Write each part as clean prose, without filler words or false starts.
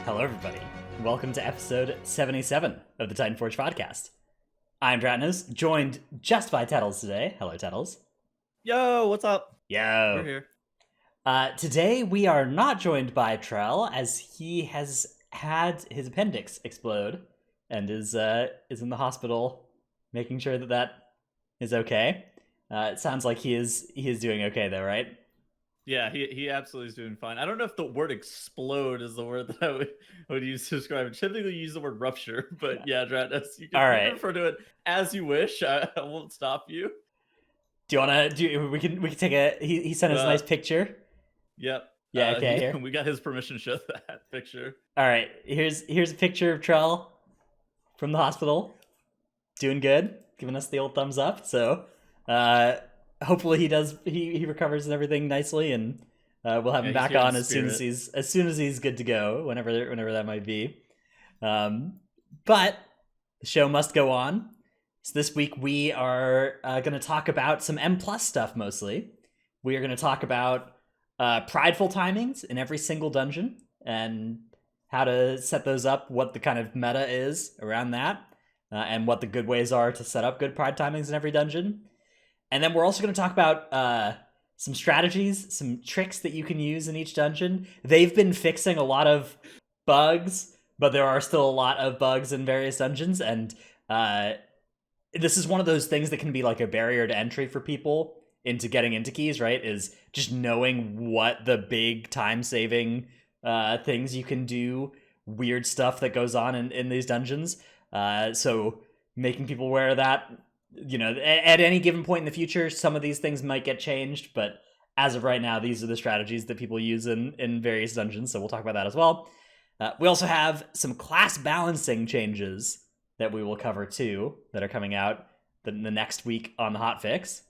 Hello, everybody. Welcome to episode 77 of the Titanforge podcast. I'm Dratnos, joined just by Tettles today. Hello, Tettles. Yo, what's up? Yo. We're here. Today we are not joined by Trell, as he has had his appendix explode and is in the hospital, making sure that is okay. It sounds like he is doing okay though, right? Yeah, he absolutely is doing fine. I don't know if the word "explode" is the word that I would use to describe it. Typically, you use the word "rupture," but yeah, Dratus, you can, All you right. can refer to it as you wish. I won't stop you. Do you want to? We can take a. He sent us a nice picture. Yep. Yeah. Okay. Here. We got his permission to show that picture. All right. Here's a picture of Trell from the hospital, doing good, giving us the old thumbs up. So, hopefully he recovers and everything nicely, and we'll have him back on as soon as he's good to go, whenever that might be. But the show must go on. So this week we are going to talk about some M+ stuff mostly. We are going to talk about Prideful Timings in every single dungeon and how to set those up, what the kind of meta is around that, and what the good ways are to set up good Pride Timings in every dungeon. And then we're also going to talk about some strategies, some tricks that you can use in each dungeon. They've been fixing a lot of bugs, but there are still a lot of bugs in various dungeons, and this is one of those things that can be like a barrier to entry for people into getting into keys, right? Is just knowing what the big time-saving things you can do, weird stuff that goes on in these dungeons. So making people aware of that. You know, at any given point in the future, some of these things might get changed, but as of right now, these are the strategies that people use in various dungeons, so we'll talk about that as well. We also have some class balancing changes that we will cover too, that are coming out the next week on the hotfix.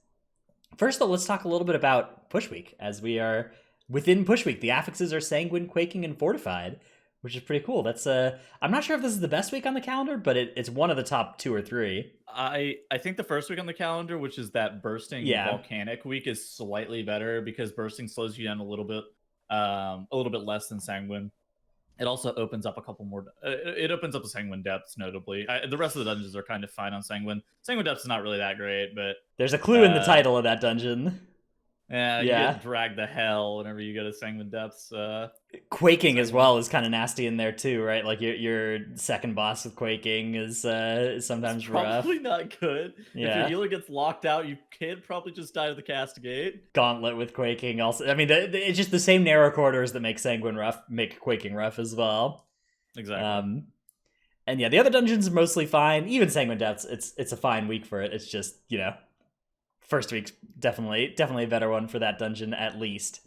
First, though, let's talk a little bit about Push Week, as we are within Push Week. The affixes are Sanguine, Quaking, and Fortified, which is pretty cool. That's I'm not sure if this is the best week on the calendar, but it's one of the top 2 or 3. I think the first week on the calendar, which is that bursting volcanic week, is slightly better because bursting slows you down a little bit less than sanguine. It also opens up a couple more. It opens up the sanguine depths, notably. The rest of the dungeons are kind of fine on sanguine. Sanguine depths is not really that great, but there's a clue in the title of that dungeon. Yeah, you get dragged to hell whenever you go to Sanguine Depths. Quaking as well is kind of nasty in there too, right? Like your second boss with Quaking is sometimes it's rough. Probably not good. Yeah. If your healer gets locked out, you can probably just die to the castigate. Gauntlet with Quaking also. I mean, it's just the same narrow corridors that make Sanguine rough, make Quaking rough as well. Exactly. And yeah, the other dungeons are mostly fine. Even Sanguine Depths, it's a fine week for it. It's just, you know, first week's definitely a better one for that dungeon, at least.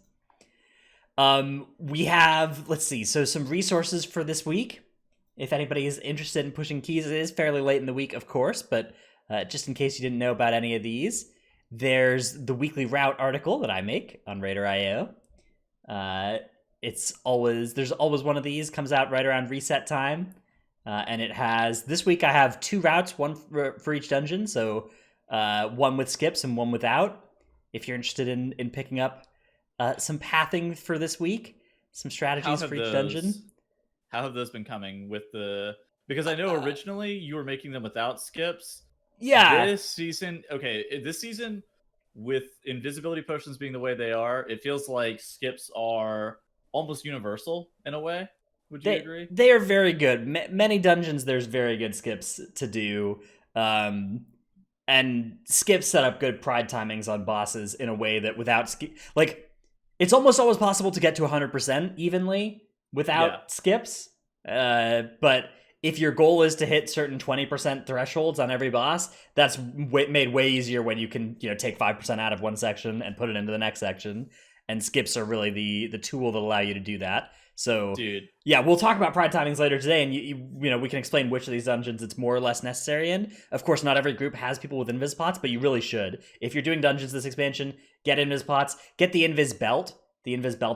We have, let's see, so some resources for this week. If anybody is interested in pushing keys, it is fairly late in the week, of course, but just in case you didn't know about any of these, there's the weekly route article that I make on Raider.io. There's always one of these, comes out right around reset time. And it has, this week I have 2 routes, one for each dungeon, so one with skips and one without. If you're interested in picking up some pathing for this week, some strategies for each dungeon. How have those been coming with the... Because I know originally you were making them without skips. Yeah. This season, with invisibility potions being the way they are, it feels like skips are almost universal in a way. Would you agree? They are very good. Many dungeons, there's very good skips to do. And skips set up good pride timings on bosses in a way that without it's almost always possible to get to 100% evenly without skips. But if your goal is to hit certain 20% thresholds on every boss, that's made way easier when you can, you know, take 5% out of one section and put it into the next section. And skips are really the tool that allow you to do that. So, yeah, we'll talk about pride timings later today, and you know, we can explain which of these dungeons it's more or less necessary in. Of course, not every group has people with invis pots, but you really should. If you're doing dungeons this expansion, get invis pots, get the invis belt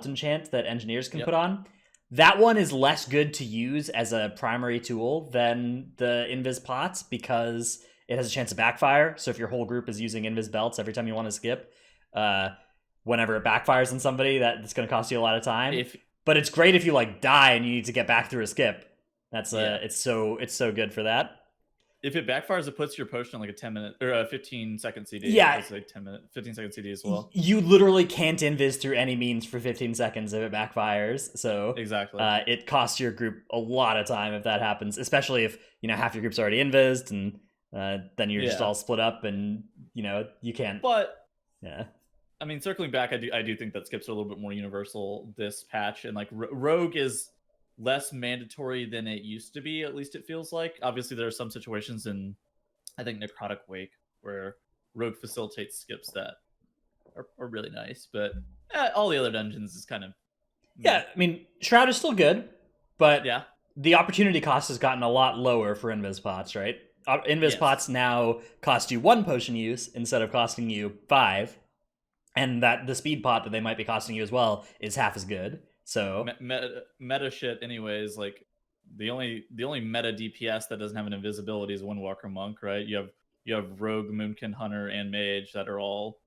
enchant that engineers can put on. That one is less good to use as a primary tool than the invis pots because it has a chance to backfire. So if your whole group is using invis belts every time you want to skip, whenever it backfires on somebody, that's going to cost you a lot of time. But it's great if you like die and you need to get back through a skip. Yeah. It's so good for that. If it backfires, it puts your potion on like a 10-minute or a 15-second CD. Yeah, It's like 15-second CD as well. You literally can't invis through any means for 15 seconds if it backfires. So exactly, it costs your group a lot of time if that happens, especially if half your group's already invised and then you're just all split up and you can't. But yeah, I mean, circling back, I do think that skips are a little bit more universal this patch, and like Rogue is less mandatory than it used to be. At least it feels like. Obviously, there are some situations in, I think, Necrotic Wake where Rogue facilitates skips that are really nice, but all the other dungeons is kind of I mean, Shroud is still good, but yeah, the opportunity cost has gotten a lot lower for invis pots, right? Invis pots now cost you 1 potion use instead of costing you 5, and that the speed pot that they might be costing you as well is half as good. So meta shit, anyways. Like the only meta DPS that doesn't have an invisibility is Windwalker Monk, right? You have Rogue, Moonkin Hunter, and Mage that are all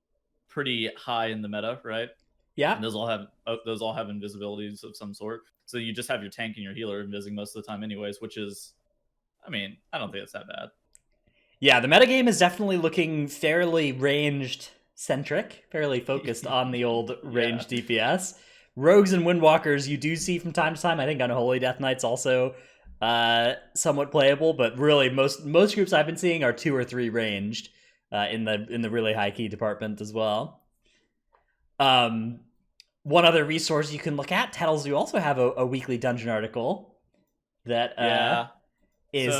pretty high in the meta, right? Yeah, and those all have invisibilities of some sort. So you just have your tank and your healer invising most of the time, anyways. Which is, I mean, I don't think it's that bad. Yeah, the metagame is definitely looking fairly ranged centric, fairly focused on the old ranged DPS. Rogues and Windwalkers you do see from time to time. I think Unholy Death Knight's also somewhat playable, but really most groups I've been seeing are 2 or 3 ranged in the really high key department as well. One other resource you can look at, Tattles, you also have a weekly dungeon article that is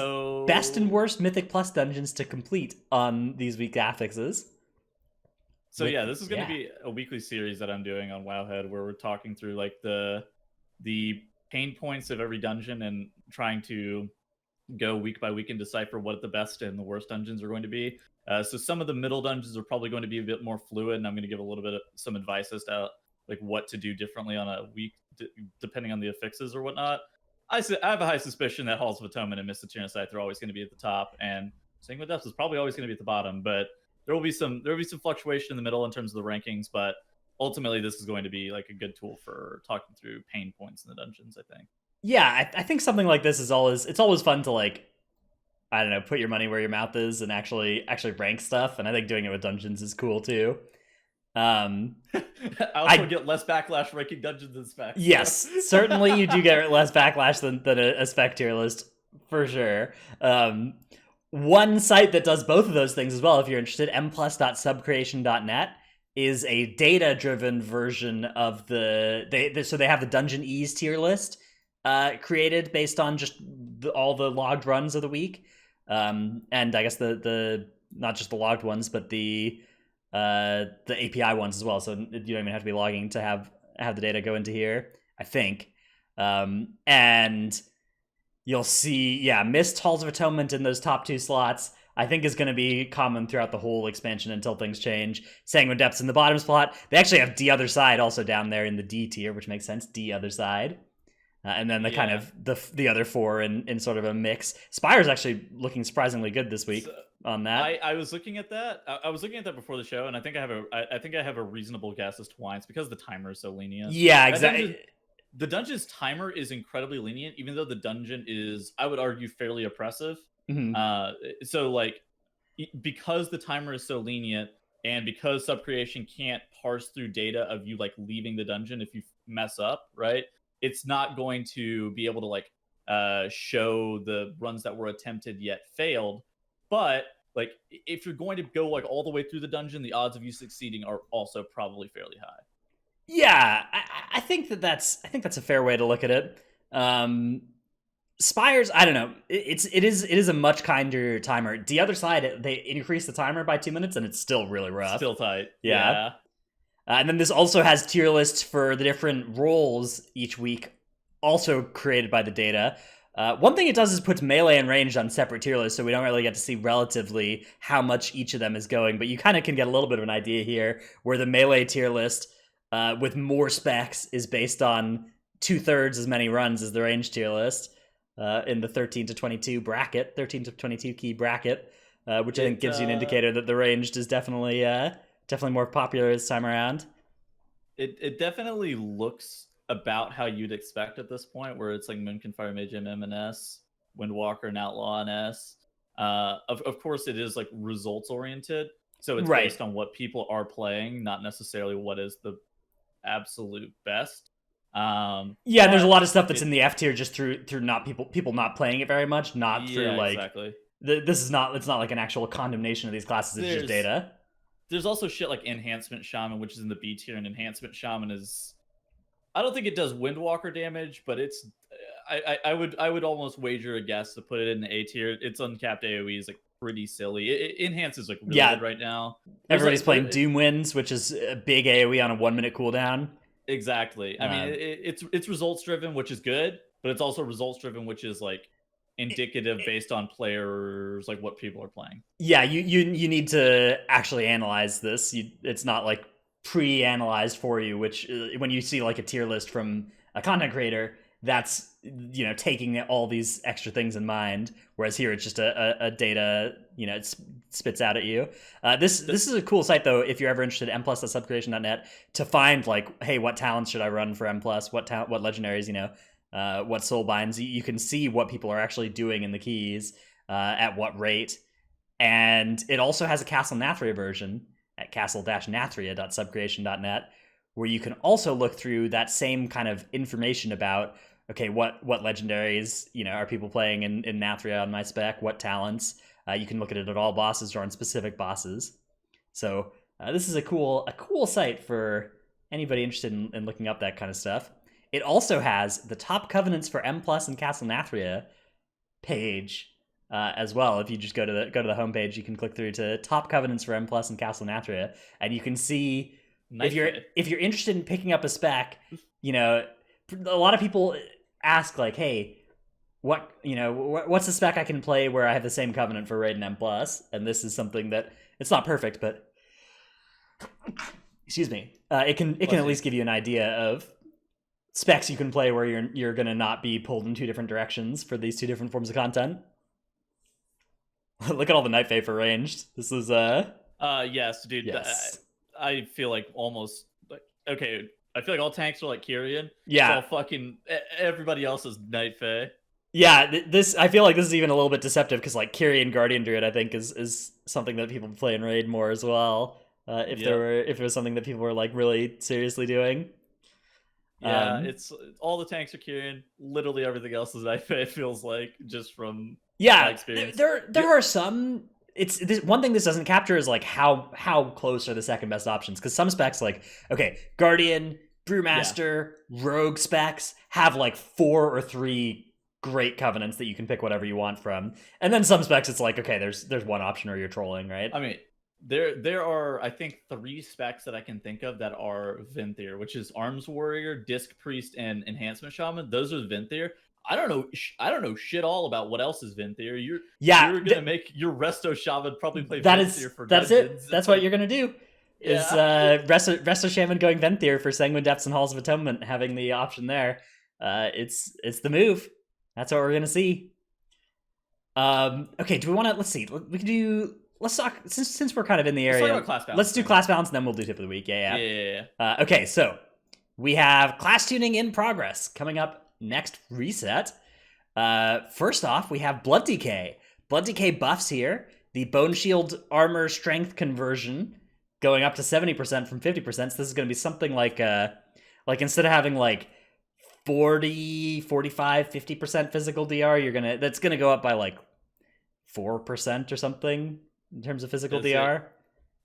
best and worst Mythic Plus dungeons to complete on these week affixes. So this is going to be a weekly series that I'm doing on Wowhead, where we're talking through like the pain points of every dungeon and trying to go week by week and decipher what the best and the worst dungeons are going to be. So some of the middle dungeons are probably going to be a bit more fluid, and I'm going to give a little bit of some advice as to like what to do differently on a week, depending on the affixes or whatnot. I have a high suspicion that Halls of Atonement and Mist of Tyrannocyte are always going to be at the top, and Sanguine Depths is probably always going to be at the bottom. But there will be some fluctuation in the middle in terms of the rankings. But ultimately, this is going to be like a good tool for talking through pain points in the dungeons, I think. Yeah, I think something like this is always fun to like, I don't know, put your money where your mouth is and actually rank stuff. And I think doing it with dungeons is cool too. I also get less backlash ranking dungeons than specs. Yes, certainly you do get less backlash than a spec tier list, for sure. One site that does both of those things as well, if you're interested, mplus.subcreation.net, is a data-driven version of so they have the Dungeon Ease tier list created based on just all the logged runs of the week. And I guess the not just the logged ones, but the API ones as well. So you don't even have to be logging to have the data go into here, I think. And you'll see, Mist, Halls of Atonement in those top 2 slots, I think is going to be common throughout the whole expansion until things change. Sanguine Depths in the bottom slot. They actually have D Other Side also down there in the D tier, which makes sense. D Other Side. And then the kind of the other 4 in sort of a mix. Spire's actually looking surprisingly good this week on that. I was looking at that. I was looking at that before the show, and I think I have a reasonable guess as to why. It's because the timer is so lenient. Yeah, exactly. The dungeon's timer is incredibly lenient, even though the dungeon is, I would argue, fairly oppressive. Mm-hmm. So like, because the timer is so lenient, and because Subcreation can't parse through data of you like leaving the dungeon if you mess up, right? It's not going to be able to like show the runs that were attempted yet failed. But like, if you're going to go like all the way through the dungeon, the odds of you succeeding are also probably fairly high. Yeah, I think that's a fair way to look at it. Spires, I don't know. It is a much kinder timer. The Other Side, they increase the timer by 2 minutes, and it's still really rough. Still tight. Yeah. And then this also has tier lists for the different roles each week, also created by the data. One thing it does is puts melee and ranged on separate tier lists, so we don't really get to see relatively how much each of them is going, but you kind of can get a little bit of an idea here, where the melee tier list with more specs is based on 2/3 as many runs as the range tier list in the 13 to 22 bracket, 13 to 22 key bracket, which I think gives you an indicator that the ranged is definitely more popular this time around. It definitely looks about how you'd expect at this point, where it's like Moonkin, Fire Mage, MM and S, Windwalker and Outlaw and S. Of course, it is like results oriented, so it's based on what people are playing, not necessarily what is the absolute best. There's a lot of stuff that's in the F tier just through not people not playing it very much, not through like exactly. It's not like an actual condemnation of these classes. It's just data. There's also shit like Enhancement Shaman, which is in the B tier, and Enhancement Shaman is, I don't think it does Windwalker damage, but it's I would almost wager a guess to put it in the A tier. Its uncapped AoE is like pretty silly. It enhances like really good right now. Everybody's playing Doom Winds, which is a big AoE on a 1 minute cooldown. Exactly. I mean, it's results driven, which is good, but it's also results driven, which is like indicative based on players, like what people are playing. Yeah, you need to actually analyze this. It's not like pre-analyzed for you, which when you see like a tier list from a content creator, that's taking all these extra things in mind, whereas here it's just a data it spits out at you. This is a cool site though if you're ever interested, mplus.subcreation.net, to find like, hey, what talents should I run for M+, what legendaries, what soul binds. You can see what people are actually doing in the keys, at what rate. And it also has a Castle Nathria version at castle-nathria.subcreation.net, where you can also look through that same kind of information about, okay, what legendaries are people playing in Nathria on my spec, what talents. You can look at it at all bosses or on specific bosses. So this is a cool site for anybody interested in looking up that kind of stuff. It also has the top covenants for M+ and Castle Nathria page as well. If you just go to the homepage, you can click through to top covenants for M+ and Castle Nathria, and you can see if you're interested in picking up a spec. A lot of people ask like, hey, what's the spec I can play where I have the same covenant for raid and M+? And this is something that it's not perfect, but excuse me, it can at least give you an idea of specs you can play where you're gonna not be pulled in two different directions for these two different forms of content. Look at all the Night Fae for ranged. This is yes, dude. Yes. I feel like almost like, okay, I feel like all tanks are like Kyrian. Yeah. All fucking everybody else is Night Fae. Yeah, I feel like this is even a little bit deceptive because like Kyrian Guardian Druid I think is something that people play in raid more as well. If it was something that people were like really seriously doing. Yeah, it's all the tanks are Kyrian. Literally everything else is Night Fae, it feels like, just from my experience. There are some. One thing this doesn't capture is like how close are the second best options, because some specs like, okay, Guardian, Brewmaster, Rogue specs have like 4 or 3 great covenants that you can pick whatever you want from, and then some specs it's like, okay, there's one option or you're trolling, right? I mean, there are, I think, 3 specs that I can think of that are Venthyr, which is Arms Warrior, Disc Priest, and Enhancement Shaman. Those are Venthyr. I don't know shit all about what else is Venthyr. You're gonna make your Resto Shaman probably play Venthyr for that's dungeons. That's what you're gonna do. Is Resto Shaman going Venthyr for Sanguine Depths and Halls of Atonement, having the option there. It's the move. That's what we're gonna see. Okay, do we want to? Let's see. We can do. Let's talk, since we're kind of in the area. Let's talk about class balance. Let's do class balance, and then we'll do tip of the week. Yeah. Okay, so we have class tuning in progress coming up next reset. First off, we have Blood Decay. Blood Decay buffs here. The Bone Shield armor strength conversion going up to 70% from 50%. So this is going to be something like instead of having like 40, 45, 50% physical DR, that's gonna go up by like 4% or something in terms of physical DR.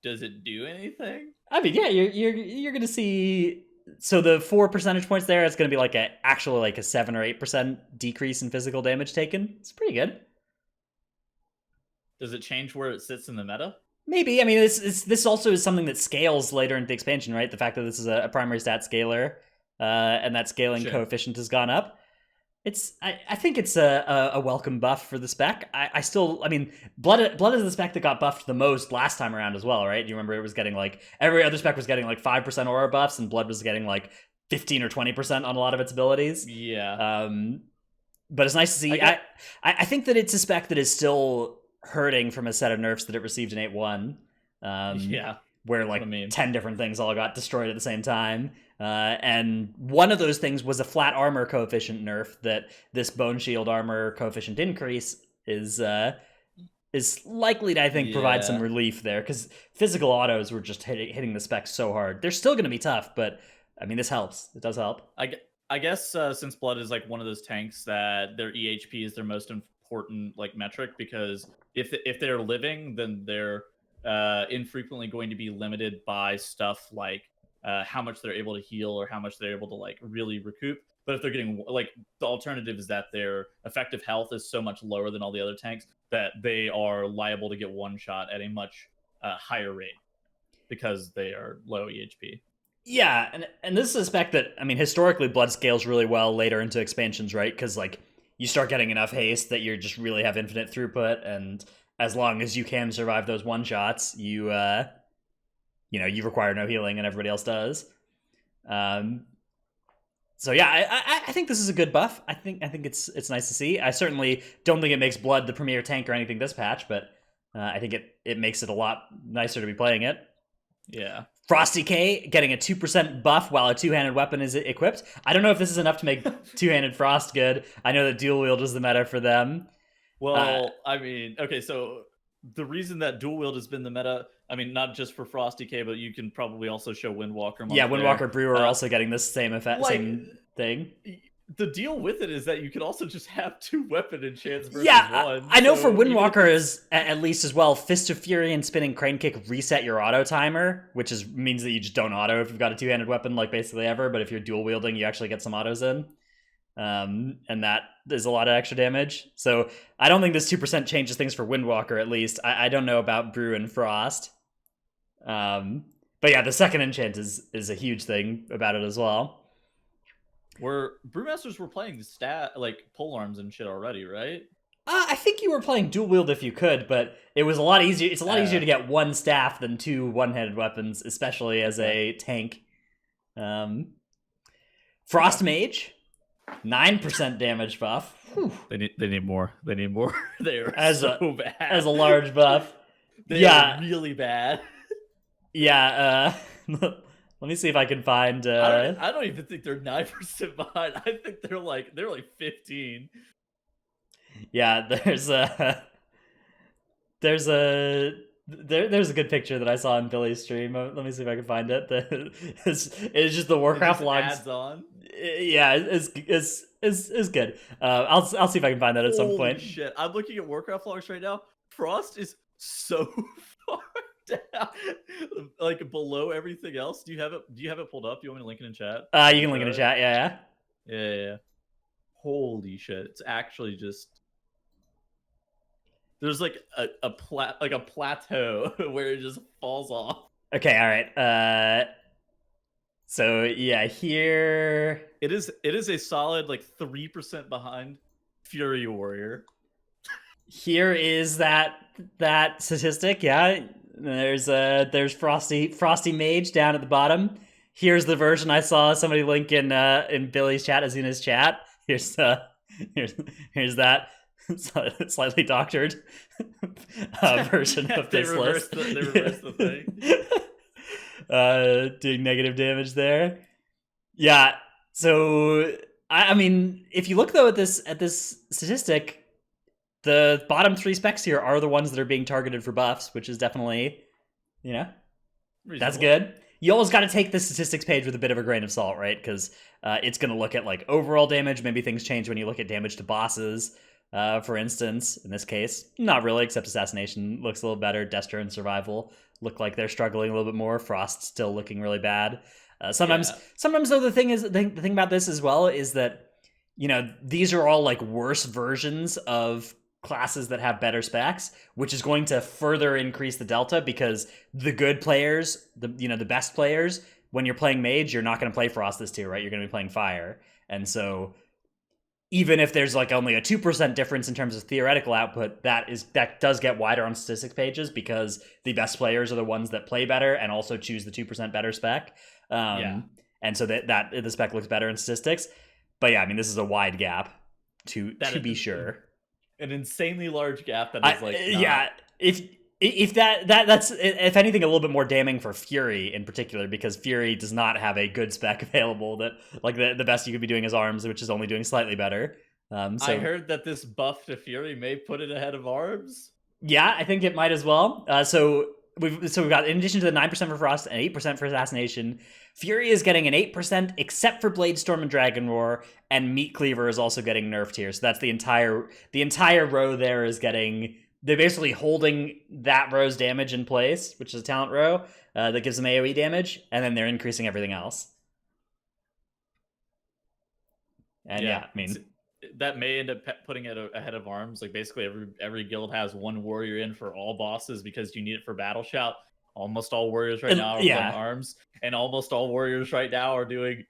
Does it do anything? I mean, yeah, you're gonna see. So the 4 percentage points there, it's gonna be like a 7 or 8% decrease in physical damage taken. It's pretty good. Does it change where it sits in the meta? Maybe. I mean, this also is something that scales later in the expansion, right? The fact that this is a primary stat scaler, and that scaling coefficient has gone up. I think it's a welcome buff for the spec. I mean, Blood is the spec that got buffed the most last time around as well, right? Do you remember it was getting like, every other spec was getting like 5% aura buffs, and Blood was getting like 15 or 20% on a lot of its abilities. Yeah. But it's nice to see. I think that it's a spec that is still hurting from a set of nerfs that it received in 8.1. Yeah. Where like 10 different things all got destroyed at the same time. And one of those things was a flat armor coefficient nerf that this bone shield armor coefficient increase is likely to, I think, provide some relief there, because physical autos were just hitting the specs so hard. They're still going to be tough, but I mean, this helps. It does help. I guess since Blood is like one of those tanks that their EHP is their most important like metric, because if they're living, then they're infrequently going to be limited by stuff like how much they're able to heal or how much they're able to like really recoup. But if they're getting like, the alternative is that their effective health is so much lower than all the other tanks that they are liable to get one shot at a much higher rate because they are low EHP. Yeah, and this is a spec that, I mean, historically Blood scales really well later into expansions, right? Because like you start getting enough haste that you just really have infinite throughput, and as long as you can survive those one shots, you you require no healing, and everybody else does. So yeah, I think this is a good buff. I think it's nice to see. I certainly don't think it makes Blood the premier tank or anything this patch, but I think it makes it a lot nicer to be playing it. Yeah. Frosty K getting a 2% buff while a two-handed weapon is equipped. I don't know if this is enough to make two-handed Frost good. I know that dual wield is the meta for them. Well, I mean, okay, so the reason that dual wield has been the meta, I mean, not just for Frosty K, but you can probably also show Windwalker. Yeah, Windwalker Brewer are also getting this same effect, like, same thing. The deal with it is that you can also just have two weapon enchants versus one. I know, so for Windwalker is at least as well, Fist of Fury and Spinning Crane Kick reset your auto timer, which means that you just don't auto if you've got a two-handed weapon, like basically ever, but if you're dual wielding, you actually get some autos in. And that is a lot of extra damage. So I don't think this 2% changes things for Windwalker, at least. I don't know about Brew and Frost. But yeah, the second enchant is a huge thing about it as well. Brewmasters were playing like pole arms and shit already, right? I think you were playing dual wield if you could, but it was a lot easier. It's a lot easier to get one staff than two one-handed weapons, especially as a tank. Frost Mage, 9% damage buff. Whew. They need more. They need more. They're so bad. As a large buff. They are really bad. Yeah. Let me see if I can find. I don't even think they're 9% behind. I think they're like 15. Yeah, there's a good picture that I saw in Billy's stream. Let me see if I can find it. It's just the Warcraft logs. Ads on. Yeah, it's good. I'll see if I can find that at some point. Shit, I'm looking at Warcraft logs right now. Frost is so far down, like below everything else. Do you have it pulled up? Do you want me to link it in chat? You can link it in chat. Yeah. Holy shit! It's actually just there's like a plateau where it just falls off. Okay, all right. So yeah, here it is a solid like 3% behind Fury Warrior. Here is that statistic. Yeah, there's Frosty Mage down at the bottom. Here's the version I saw somebody link in Billy's chat, Azuna's chat. Here's that slightly doctored version of this list. They reversed the thing. Doing negative damage there. Yeah. So I mean, if you look though at this statistic, the bottom three specs here are the ones that are being targeted for buffs, which is definitely, reasonable. That's good. You always got to take the statistics page with a bit of a grain of salt, right? Because it's going to look at like overall damage. Maybe things change when you look at damage to bosses. For instance, in this case, not really, except Assassination looks a little better. Destro and Survival look like they're struggling a little bit more. Frost still looking really bad. Sometimes though, the thing about this as well is that, these are all like worse versions of classes that have better specs, which is going to further increase the delta, because the good players, the best players, when you're playing mage, you're not going to play Frost this tier, right? You're going to be playing fire. And so even if there's like only a 2% difference in terms of theoretical output, that does get wider on statistics pages, because the best players are the ones that play better and also choose the 2% better spec. And so that the spec looks better in statistics. But yeah, I mean, this is a wide gap to be sure. An insanely large gap that is like if If that's if anything a little bit more damning for Fury in particular, because Fury does not have a good spec available. That like the best you could be doing is Arms, which is only doing slightly better. I heard that this buff to Fury may put it ahead of Arms. Yeah, I think it might as well. So we've got, in addition to the 9% for Frost and 8% for Assassination, Fury is getting an 8% except for Blade Storm and Dragon Roar, and Meat Cleaver is also getting nerfed here. So that's the entire row there is getting. They're basically holding that row's damage in place, which is a talent row that gives them AoE damage, and then they're increasing everything else. And yeah, I mean, that may end up putting it ahead of Arms. Like basically every guild has one warrior in for all bosses because you need it for Battle Shout. Almost all warriors right now are playing Arms, and almost all warriors right now are doing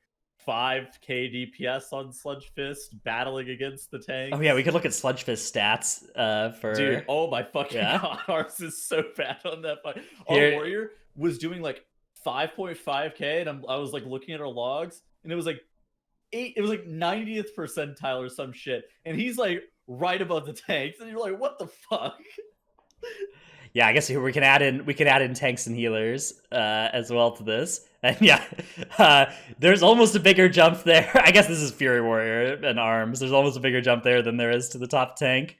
5k DPS on Sludge Fist, battling against the tanks. Oh yeah, we could look at Sludge Fist stats for... Dude, oh my fucking god, Arms is so bad on that fight. Our warrior was doing like 5.5k, and I was like looking at our logs, and it was like 90th percentile or some shit, and he's like right above the tanks, and you're like, what the fuck? Yeah, I guess we can add in tanks and healers as well to this. And yeah, there's almost a bigger jump there. I guess this is Fury Warrior and Arms. There's almost a bigger jump there than there is to the top tank.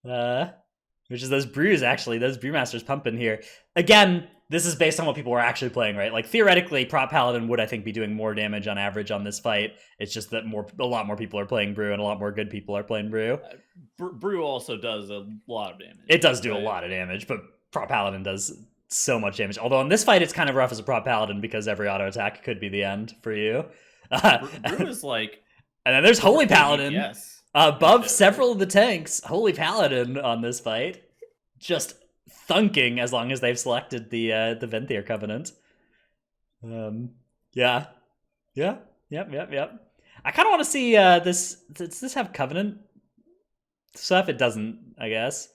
Which is those brews, actually. Those Brewmasters pumping here. Again, this is based on what people are actually playing, right? Like, theoretically, Prop Paladin would, I think, be doing more damage on average on this fight. It's just that a lot more people are playing Brew, and a lot more good people are playing Brew. Brew also does a lot of damage. It does do a lot of damage, but Prop Paladin does so much damage. Although in this fight, it's kind of rough as a Prop Paladin because every auto attack could be the end for you. Brew is like... And then there's Holy Paladin. Yes. Above several of the tanks. Holy Paladin on this fight. Just thunking as long as they've selected the Venthyr Covenant. Yeah. Yep. I kind of want to see this. Does this have Covenant stuff? It doesn't, I guess.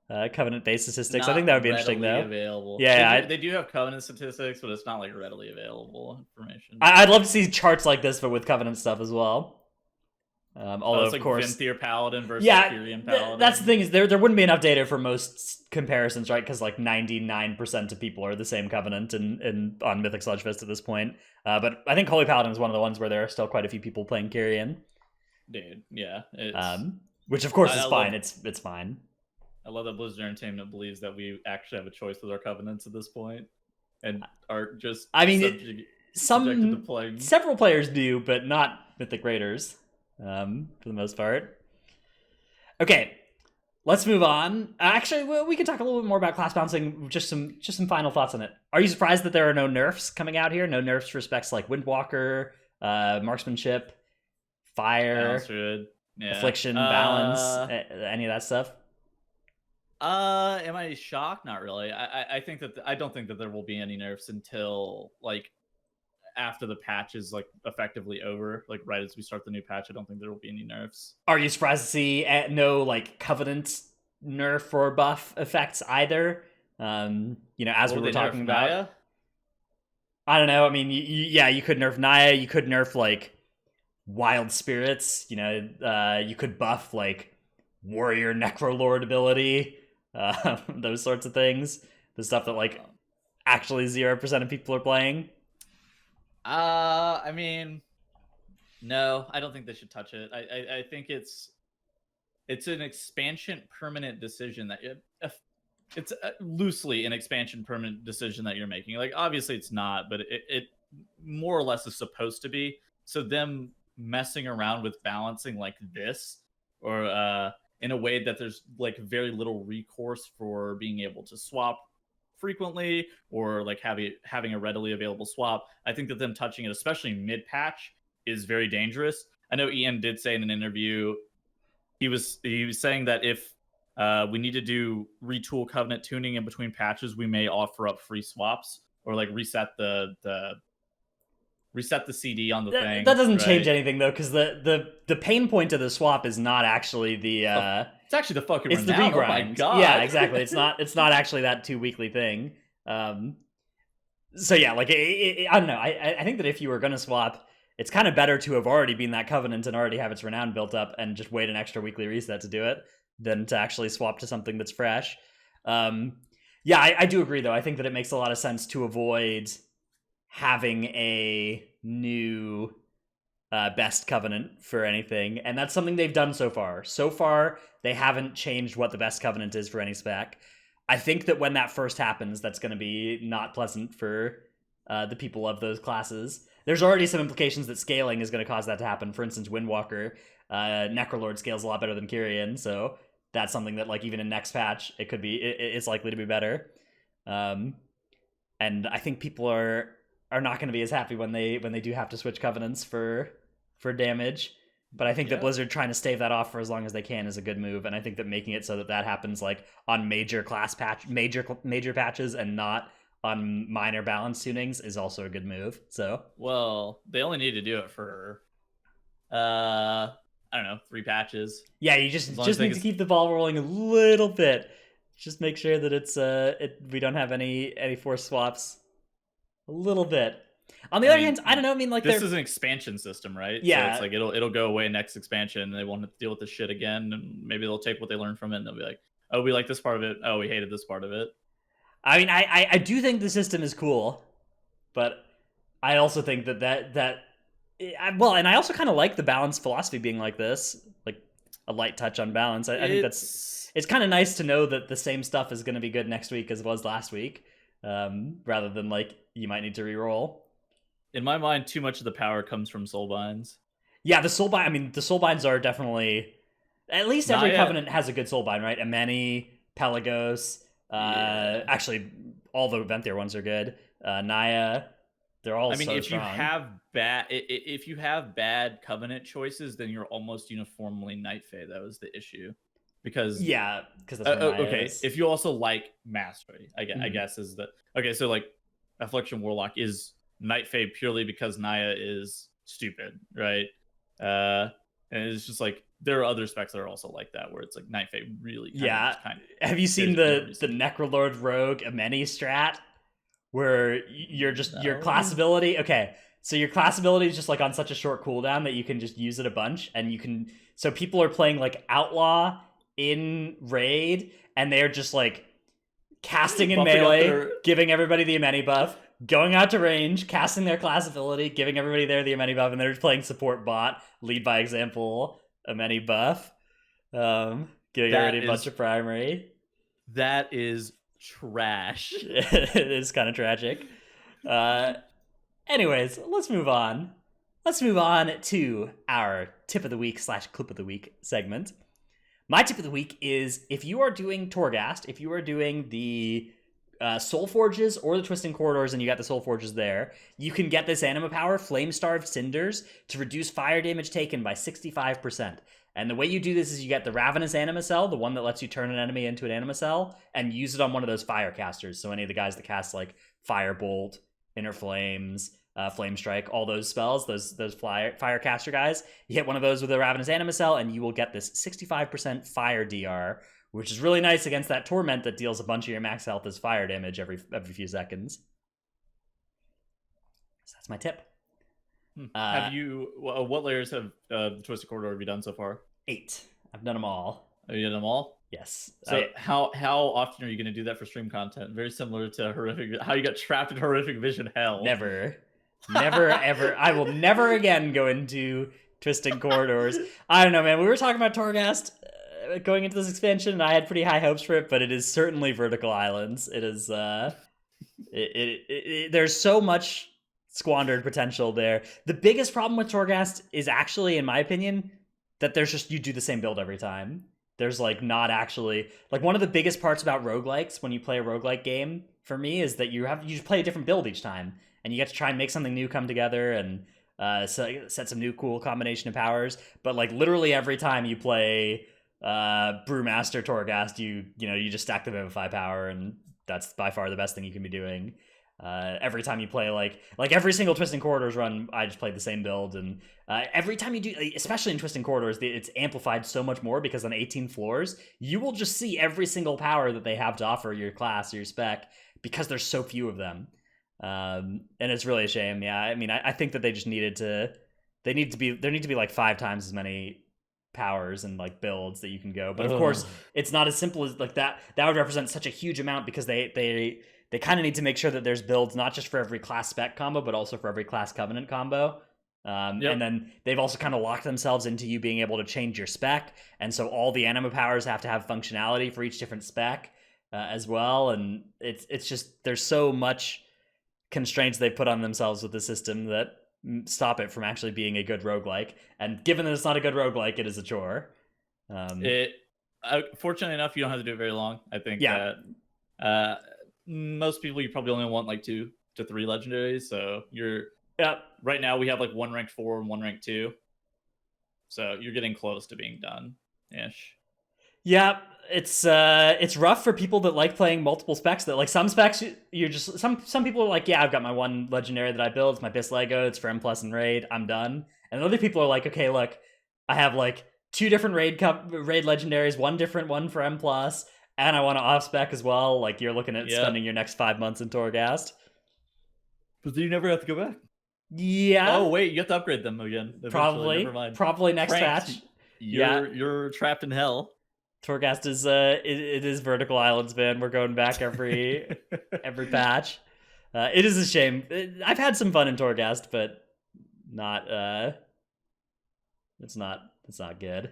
Covenant-based statistics. I think that would be interesting, though. Available. Yeah, they do have Covenant statistics, but it's not like readily available information. I'd love to see charts like this, but with Covenant stuff as well. Although, it's like of course, Venthyr Paladin versus Furion Paladin. That's the thing, is there wouldn't be enough data for most comparisons, right? Because like 99% of people are the same Covenant on Mythic Sludge Fist at this point. But I think Holy Paladin is one of the ones where there are still quite a few people playing Kyrian. Dude, yeah. Which of course is fine. It's fine. I love that Blizzard Entertainment believes that we actually have a choice with our Covenants at this point, and are just subjected to playing. Several players do, but not Mythic Raiders. For the most part. Okay, let's move on. Actually, we can talk a little bit more about class balancing. Just some final thoughts on it. Are you surprised that there are no nerfs coming out here? No nerfs for specs like Windwalker, Marksmanship, Fire, Affliction, Balance, any of that stuff? Am I shocked? Not really. I think that I don't think that there will be any nerfs until like after the patch is like effectively over, like right as we start the new patch. I don't think there will be any nerfs. Are you surprised to see no like Covenant nerf or buff effects either? As we were talking about. Naya? I don't know. I mean, you could nerf Naya. You could nerf like Wild Spirits. You could buff like Warrior Necrolord ability. Those sorts of things. The stuff that like actually 0% of people are playing. I mean, no, I don't think they should touch it. I think it's an expansion permanent decision that it's loosely an expansion permanent decision that you're making. Like, obviously it's not, but it more or less is supposed to be. So them messing around with balancing like this, or in a way that there's like very little recourse for being able to swap frequently, or like having a readily available swap. I think that them touching it, especially mid patch, is very dangerous. I know Ian did say in an interview, he was saying that if we need to do retool Covenant tuning in between patches, we may offer up free swaps, or like reset the CD on the thing. That doesn't change anything though, because the pain point of the swap is not actually the it's actually the fucking it's renown. The regrind. Oh my god. Yeah, exactly. It's not actually that 2 weekly thing. So yeah, like I don't know. I think that if you were gonna swap, it's kind of better to have already been that Covenant and already have its renown built up and just wait an extra weekly reset to do it than to actually swap to something that's fresh. Yeah, I do agree though. I think that it makes a lot of sense to avoid having a new best covenant for anything, and that's something they've done so far. So far, they haven't changed what the best covenant is for any spec. I think that when that first happens, that's going to be not pleasant for the people of those classes. There's already some implications that scaling is going to cause that to happen. For instance, Windwalker, Necrolord scales a lot better than Kyrian, so that's something that, like, even in next patch, it's likely to be better. And I think people are not going to be as happy when they do have to switch covenants for damage. But I think that Blizzard trying to stave that off for as long as they can is a good move, and I think that making it so that that happens like on major patches and not on minor balance tunings is also a good move. So, well, they only need to do it for I don't know, 3 patches. Yeah, you just need to keep the ball rolling a little bit. Just make sure that we don't have any force swaps. A little bit. On the other hand, I don't know. I mean, like, this is an expansion system, right? Yeah. So it's like it'll go away next expansion, and they won't have to deal with this shit again. And maybe they'll take what they learned from it, and they'll be like, "Oh, we like this part of it. Oh, we hated this part of it." I mean, I do think the system is cool, but I also think that well, and I also kind of like the balance philosophy being like this, like a light touch on balance. I think it's kind of nice to know that the same stuff is going to be good next week as it was last week, rather than like you might need to re-roll. In my mind, too much of the power comes from soulbinds. Yeah, the soulbind. I mean, the soulbinds are definitely. At least every covenant has a good soulbind, right? Ameni, Pelagos. Actually, all the Venthyr ones are good. Naya, they're all. I mean, if strong. you have bad covenant choices, then you're almost uniformly Night Fae. That was the issue, because that's okay. Is. If you also like Mastery, I guess is the okay. So like, Affliction Warlock is Night Fae purely because Naya is stupid, right? And it's just like there are other specs that are also like that, where it's like Night Fae really. Have you seen the Necrolord Rogue Ameni strat, where you're just your class ability? Okay, so your class ability is just like on such a short cooldown that you can just use it a bunch, and you can. So people are playing like Outlaw in Raid, and they're just like casting in melee, giving everybody the Ameni buff. Going out to range, casting their class ability, giving everybody there the Ameni buff, and they're playing support bot, lead by example, Ameni buff, giving everybody a bunch of primary. That is trash. It is kind of tragic. Anyways, let's move on. Let's move on to our tip of the week / clip of the week segment. My tip of the week is if you are doing Torghast, if you are doing the Soul Forges or the Twisting Corridors and you got the Soul Forges there, you can get this anima power, Flame Starved Cinders, to reduce fire damage taken by 65%. And the way you do this is you get the Ravenous Anima Cell, the one that lets you turn an enemy into an anima cell, and use it on one of those fire casters. So any of the guys that cast like Firebolt, Inner Flames, Flame Strike, all those spells, those fire caster guys, you hit one of those with a Ravenous Anima Cell and you will get this 65% fire DR, which is really nice against that Torment that deals a bunch of your max health as fire damage every few seconds. So that's my tip. Have you? What layers have the Twisted Corridor have you done so far? 8. I've done them all. Have you done them all? Yes. So how often are you going to do that for stream content? Very similar to how you got trapped in Horrific Vision hell. Never, ever. I will never again go into Twisting Corridors. I don't know, man. We were talking about Torghast going into this expansion, and I had pretty high hopes for it, but it is certainly Vertical Islands. It is there's so much squandered potential there. The biggest problem with Torghast is actually, in my opinion, that there's just you do the same build every time. There's like not actually like one of the biggest parts about roguelikes when you play a roguelike game for me is that you just play a different build each time, and you get to try and make something new come together and set some new cool combination of powers. But like literally every time you play Brewmaster Torghast, you just stack the Vivify power, and that's by far the best thing you can be doing. Every time you play like every single Twisting Corridors run, I just play the same build, and every time you do, especially in Twisting Corridors, it's amplified so much more because on 18 floors you will just see every single power that they have to offer your class or your spec because there's so few of them, and it's really a shame. Yeah, I mean, I think that they just there need to be like 5 times as many powers and like builds that you can go. But of course, it's not as simple as like that. That would represent such a huge amount because they kind of need to make sure that there's builds not just for every class spec combo, but also for every class covenant combo. And then they've also kind of locked themselves into you being able to change your spec, and so all the anima powers have to have functionality for each different spec as well. And it's just there's so much constraints they've put on themselves with the system that stop it from actually being a good roguelike. And given that it's not a good roguelike, it is a chore. Fortunately enough, you don't have to do it very long. I think most people, you probably only want like 2 to 3 legendaries. So right now we have like 1 ranked 4 and 1 ranked 2. So you're getting close to being done-ish. Yeah, it's rough for people that like playing multiple specs. That like some specs, you're just some people are like, yeah, I've got my 1 legendary that I build. It's my Bis Lego. It's for M+ and raid. I'm done. And other people are like, okay, look, I have like 2 different raid legendaries, 1 different one for M+, and I want to off spec as well. Like you're looking at spending your next 5 months in Torghast. But then you never have to go back. Yeah. Oh wait, you have to upgrade them again. Probably. Never mind. Probably next patch. You're trapped in hell. Torghast is it is vertical islands, man. We're going back every patch. It is a shame. I've had some fun in Torghast, but not it's not good.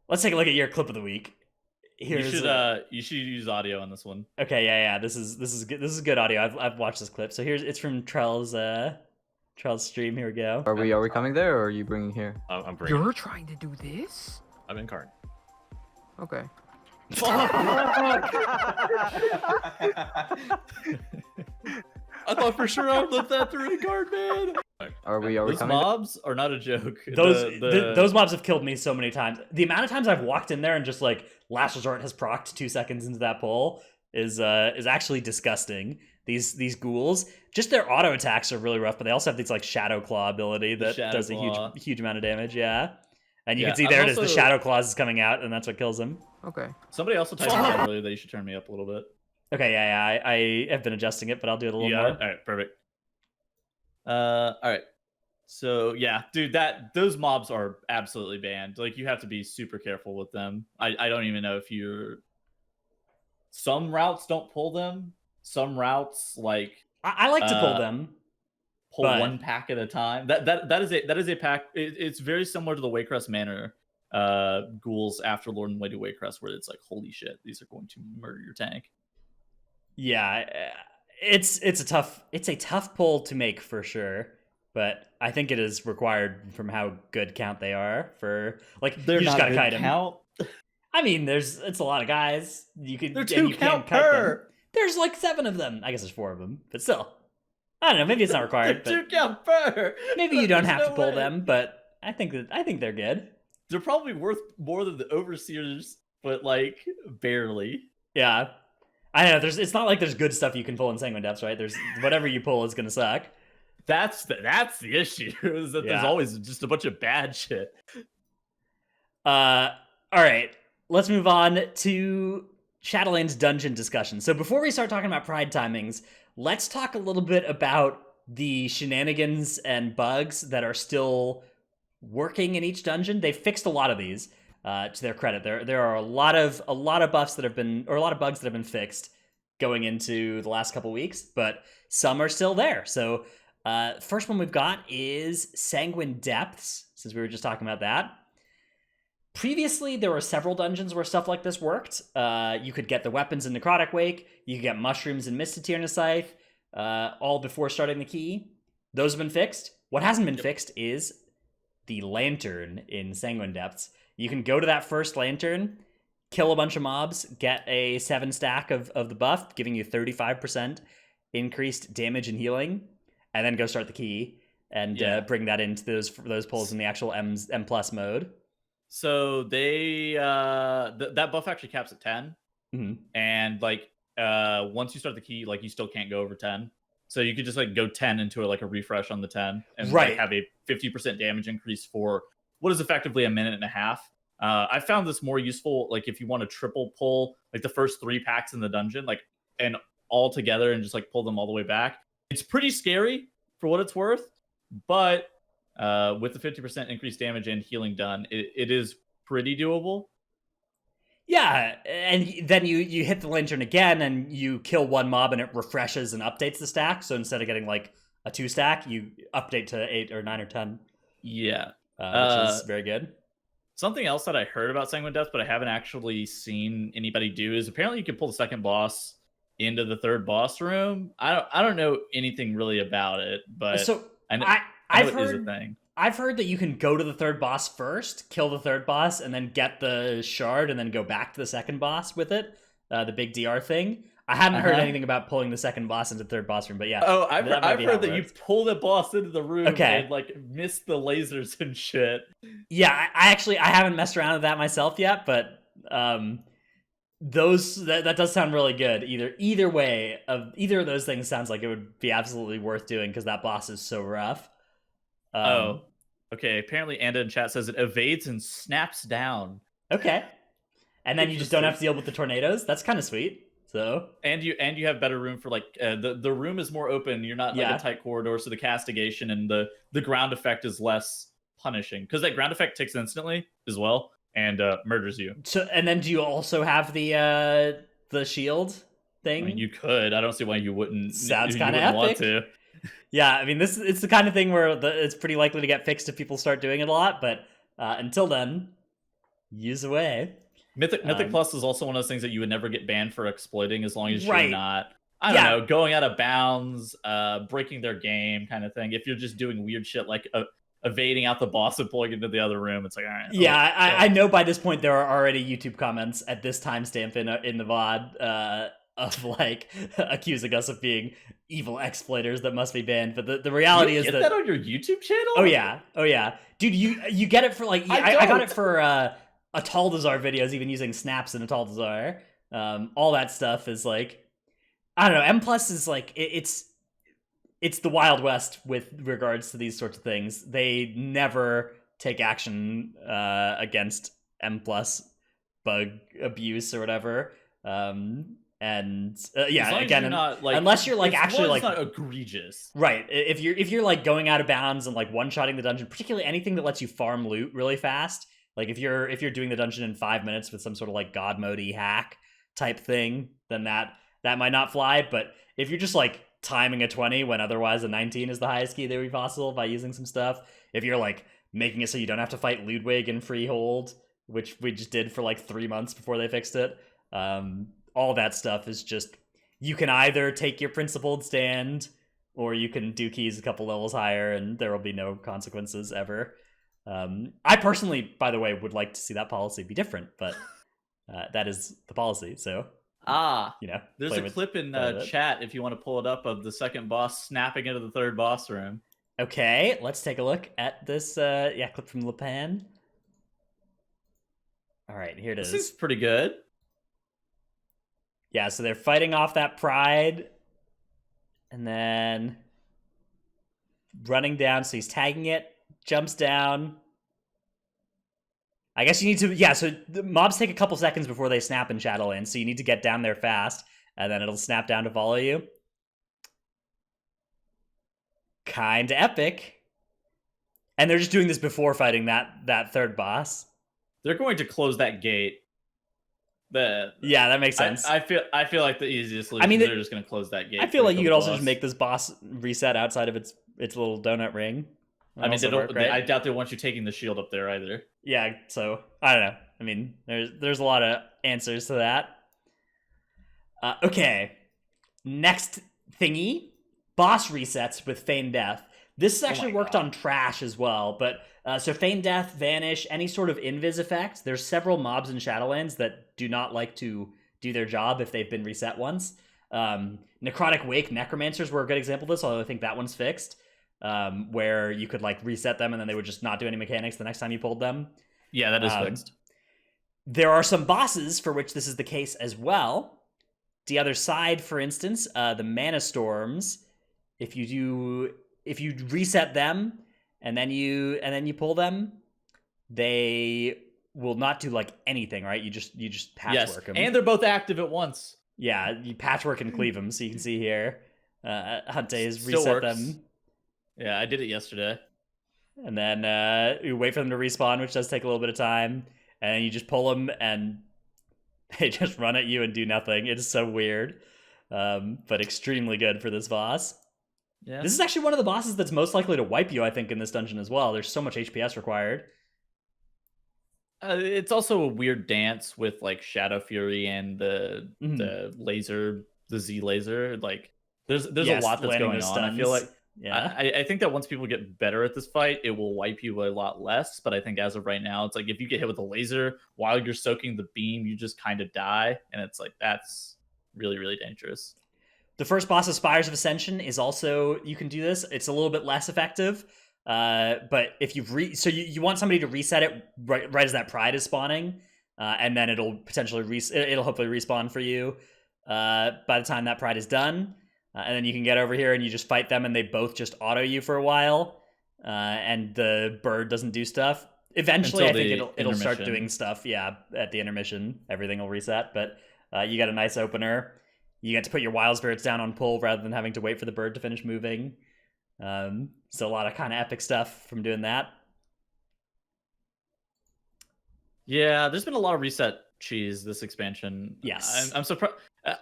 Let's take a look at your clip of the week. You should use audio on this one. Okay, yeah. This is good. This is good audio. I've watched this clip. So it's from Trell's stream. Here we go. Are we coming there, or are you bringing here? I'm bringing. You're trying to do this? I'm in card. Okay. I thought for sure I would live that through in card, man. Are we Those coming mobs are not a joke. Those mobs have killed me so many times. The amount of times I've walked in there and just like Last Resort has procced 2 seconds into that pull is actually disgusting. These ghouls, just their auto attacks are really rough, but they also have these like Shadow Claw ability that does a huge amount of damage. Yeah. And you can see there it is. The Shadow Claws is coming out, and that's what kills him. Okay. Somebody also typed in earlier that you should turn me up a little bit. Okay, yeah. I have been adjusting it, but I'll do it a little more. All right, perfect. All right. So yeah, dude, those mobs are absolutely banned. Like you have to be super careful with them. I don't even know if you're. Some routes don't pull them. Some routes like I like to pull them. Pull 1 pack at a time. That is a pack. It's very similar to the Waycrest Manor ghouls after Lord and Lady Waycrest, where it's like, holy shit, these are going to murder your tank. Yeah, it's a tough pull to make for sure, but I think it is required from how good count they are for like they're you just gotta kite count. I mean, it's a lot of guys. They're 2 count per. There's like 7 of them. I guess there's 4 of them, but still. I don't know. Maybe it's not required. They're 2 count per. Maybe you don't have to pull them, but I think they're good. They're probably worth more than the Overseers, but like barely. Yeah, I know. It's not like there's good stuff you can pull in Sanguine Depths, right? There's whatever you pull is gonna suck. That's the issue. Is that there's always just a bunch of bad shit. All right. Let's move on to Shadowlands dungeon discussion. So before we start talking about Pride Timings, let's talk a little bit about the shenanigans and bugs that are still working in each dungeon. They fixed a lot of these, to their credit. There are a lot of buffs that have been, or a lot of bugs that have been fixed going into the last couple weeks, but some are still there. So first one we've got is Sanguine Depths, since we were just talking about that. Previously, there were several dungeons where stuff like this worked. You could get the weapons in Necrotic Wake, you could get mushrooms in Mistityrna Scythe, all before starting the key. Those have been fixed. What hasn't been fixed is the lantern in Sanguine Depths. You can go to that first lantern, kill a bunch of mobs, get a 7 stack of the buff, giving you 35% increased damage and healing, and then go start the key and bring that into those pulls in the actual M+ mode. So they that buff actually caps at 10, and like once you start the key, like you still can't go over 10. So you could just like go 10 into a refresh on the 10, and like, have a 50% damage increase for what is effectively a minute and a half. I found this more useful, like if you want to triple pull like the first 3 packs in the dungeon, like and all together and just like pull them all the way back. It's pretty scary for what it's worth, but with the 50% increased damage and healing done, it is pretty doable. Yeah, and then you hit the lantern again, and you kill one mob, and it refreshes and updates the stack. So instead of getting like a 2 stack, you update to 8 or 9 or 10. Yeah, which is very good. Something else that I heard about Sanguine Death, but I haven't actually seen anybody do, is apparently you can pull the second boss into the third boss room. I don't know anything really about it, but so I know I've it heard is a thing. I've heard that you can go to the third boss first, kill the third boss, and then get the shard, and then go back to the second boss with it, the big DR thing. I hadn't heard anything about pulling the second boss into the third boss room, but yeah. Oh, I've heard that you pull the boss into the room and like miss the lasers and shit. Yeah, I haven't messed around with that myself yet, but that does sound really good. Either way, of either of those things sounds like it would be absolutely worth doing because that boss is so rough. Okay. Apparently, Anda in chat says it evades and snaps down. Okay, and then you just don't have to deal with the tornadoes. That's kind of sweet. So and you have better room for like the room is more open. You're not like a tight corridor, so the castigation and the ground effect is less punishing because that ground effect ticks instantly as well and murders you. So and then do you also have the shield thing? I mean, you could. I don't see why you wouldn't. Sounds kind of epic. Want to. Yeah, I mean, it's the kind of thing where it's pretty likely to get fixed if people start doing it a lot. But until then, use away. Mythic Plus is also one of those things that you would never get banned for exploiting as long as you're not, I don't know, going out of bounds, breaking their game kind of thing. If you're just doing weird shit like evading out the boss and pulling into the other room, it's like, all right. Yeah, I know by this point there are already YouTube comments at this timestamp in the VOD of like accusing us of being evil exploiters that must be banned. But the reality is that on your YouTube channel? Oh yeah, dude, you get it for like I got it for Ataldazar videos, even using snaps in Ataldazar. All that stuff is like, I don't know. M Plus is like it's the Wild West with regards to these sorts of things. They never take action against M Plus bug abuse or whatever. And again, not, like, unless you're like actually like not egregious, right? If you're like going out of bounds and like one-shotting the dungeon, particularly anything that lets you farm loot really fast. Like if you're doing the dungeon in 5 minutes with some sort of like god mode-y hack type thing, then that might not fly. But if you're just like timing a 20 when otherwise a 19 is the highest key that would be possible by using some stuff, if you're like making it so you don't have to fight Ludwig in Freehold, which we just did for like 3 months before they fixed it, all that stuff is just, you can either take your principled stand or you can do keys a couple levels higher and there will be no consequences ever. I personally, by the way, would like to see that policy be different, but that is the policy. So, there's a clip in chat if you want to pull it up of the second boss snapping into the third boss room. Okay, let's take a look at this. Clip from Lepan. All right, here it is. This is pretty good. Yeah, so they're fighting off that pride, and then running down. So he's tagging it, jumps down. I guess you need to, so the mobs take a couple seconds before they snap in Shadowlands, so you need to get down there fast, and then it'll snap down to follow you. Kinda epic. And they're just doing this before fighting that third boss. They're going to close that gate. That makes sense. I feel like the easiest solution is they're just going to close that gate. I feel like you could also just make this boss reset outside of its little donut ring. I mean, I doubt they want you taking the shield up there either. Yeah, so I don't know. I mean, there's a lot of answers to that. Okay, next thingy, boss resets with Feign Death. This actually worked on Trash as well, but so Feign Death, Vanish, any sort of invis effect. There's several mobs in Shadowlands that do not like to do their job if they've been reset once. Necrotic Wake Necromancers were a good example of this, although I think that one's fixed. Where you could like reset them and then they would just not do any mechanics the next time you pulled them. Yeah, that is fixed. There are some bosses for which this is the case as well. The other side, for instance, the Mana Storms. If you reset them and then you pull them, they will not do like anything, right? You just patchwork them. And they're both active at once. Yeah, you patchwork and cleave them. So you can see here, Hunte has Still reset works. them. Yeah, I did it yesterday. and then you wait for them to respawn, which does take a little bit of time, and you just pull them, and they just run at you and do nothing. It's so weird, but extremely good for this boss. Yeah. This is actually one of the bosses that's most likely to wipe you, I think, in this dungeon as well. There's so much HPS required. It's also a weird dance with like Shadow Fury and the laser, the Z laser. Like there's a lot that's going on. I feel like I think that once people get better at this fight, it will wipe you a lot less. But I think as of right now, it's like if you get hit with a laser while you're soaking the beam, you just kind of die, and it's like that's really, really dangerous. The first boss of Spires of Ascension is also, you can do this. It's a little bit less effective. But if you want somebody to reset it right as that pride is spawning, and then it'll potentially it'll hopefully respawn for you by the time that pride is done, and then you can get over here and you just fight them, and they both just auto you for a while, and the bird doesn't do stuff. Eventually, I think it'll start doing stuff. Yeah, at the intermission, everything will reset. But you got a nice opener. You get to put your wild spirits down on pull rather than having to wait for the bird to finish moving. So a lot of kind of epic stuff from doing that. Yeah, there's been a lot of reset cheese this expansion. Yes. I'm surprised.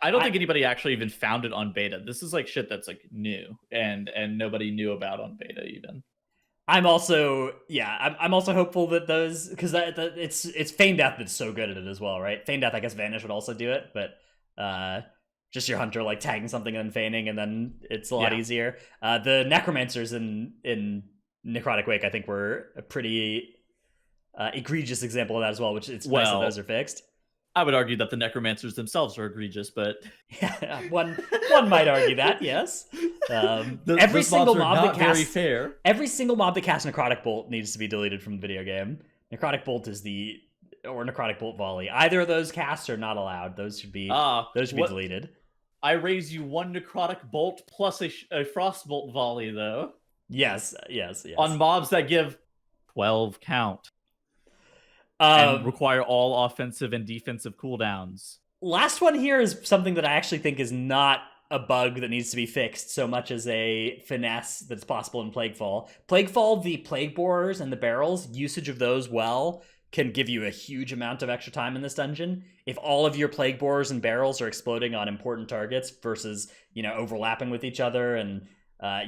I don't think anybody actually even found it on beta. This is like shit that's like new and nobody knew about on beta even. I'm also hopeful that those, because it's Feign Death that's so good at it as well, right? Feign Death, I guess Vanish would also do it, but just your hunter like tagging something and then feigning, and then it's a lot easier. The necromancers in Necrotic Wake, I think, were a pretty egregious example of that as well, which it's nice that those are fixed. I would argue that the necromancers themselves are egregious, but yeah, one might argue that, yes. Every single mob that casts Necrotic Bolt needs to be deleted from the video game. Necrotic Bolt or Necrotic Bolt Volley. Either of those casts are not allowed. Those should be deleted. I raise you one Necrotic Bolt plus a Frostbolt Volley, though. Yes. On mobs that give 12 count. And require all offensive and defensive cooldowns. Last one here is something that I actually think is not a bug that needs to be fixed so much as a finesse that's possible in Plaguefall. Plaguefall, the Plague Borers and the barrels, usage of those can give you a huge amount of extra time in this dungeon. If all of your Plague Borers and barrels are exploding on important targets versus, overlapping with each other, and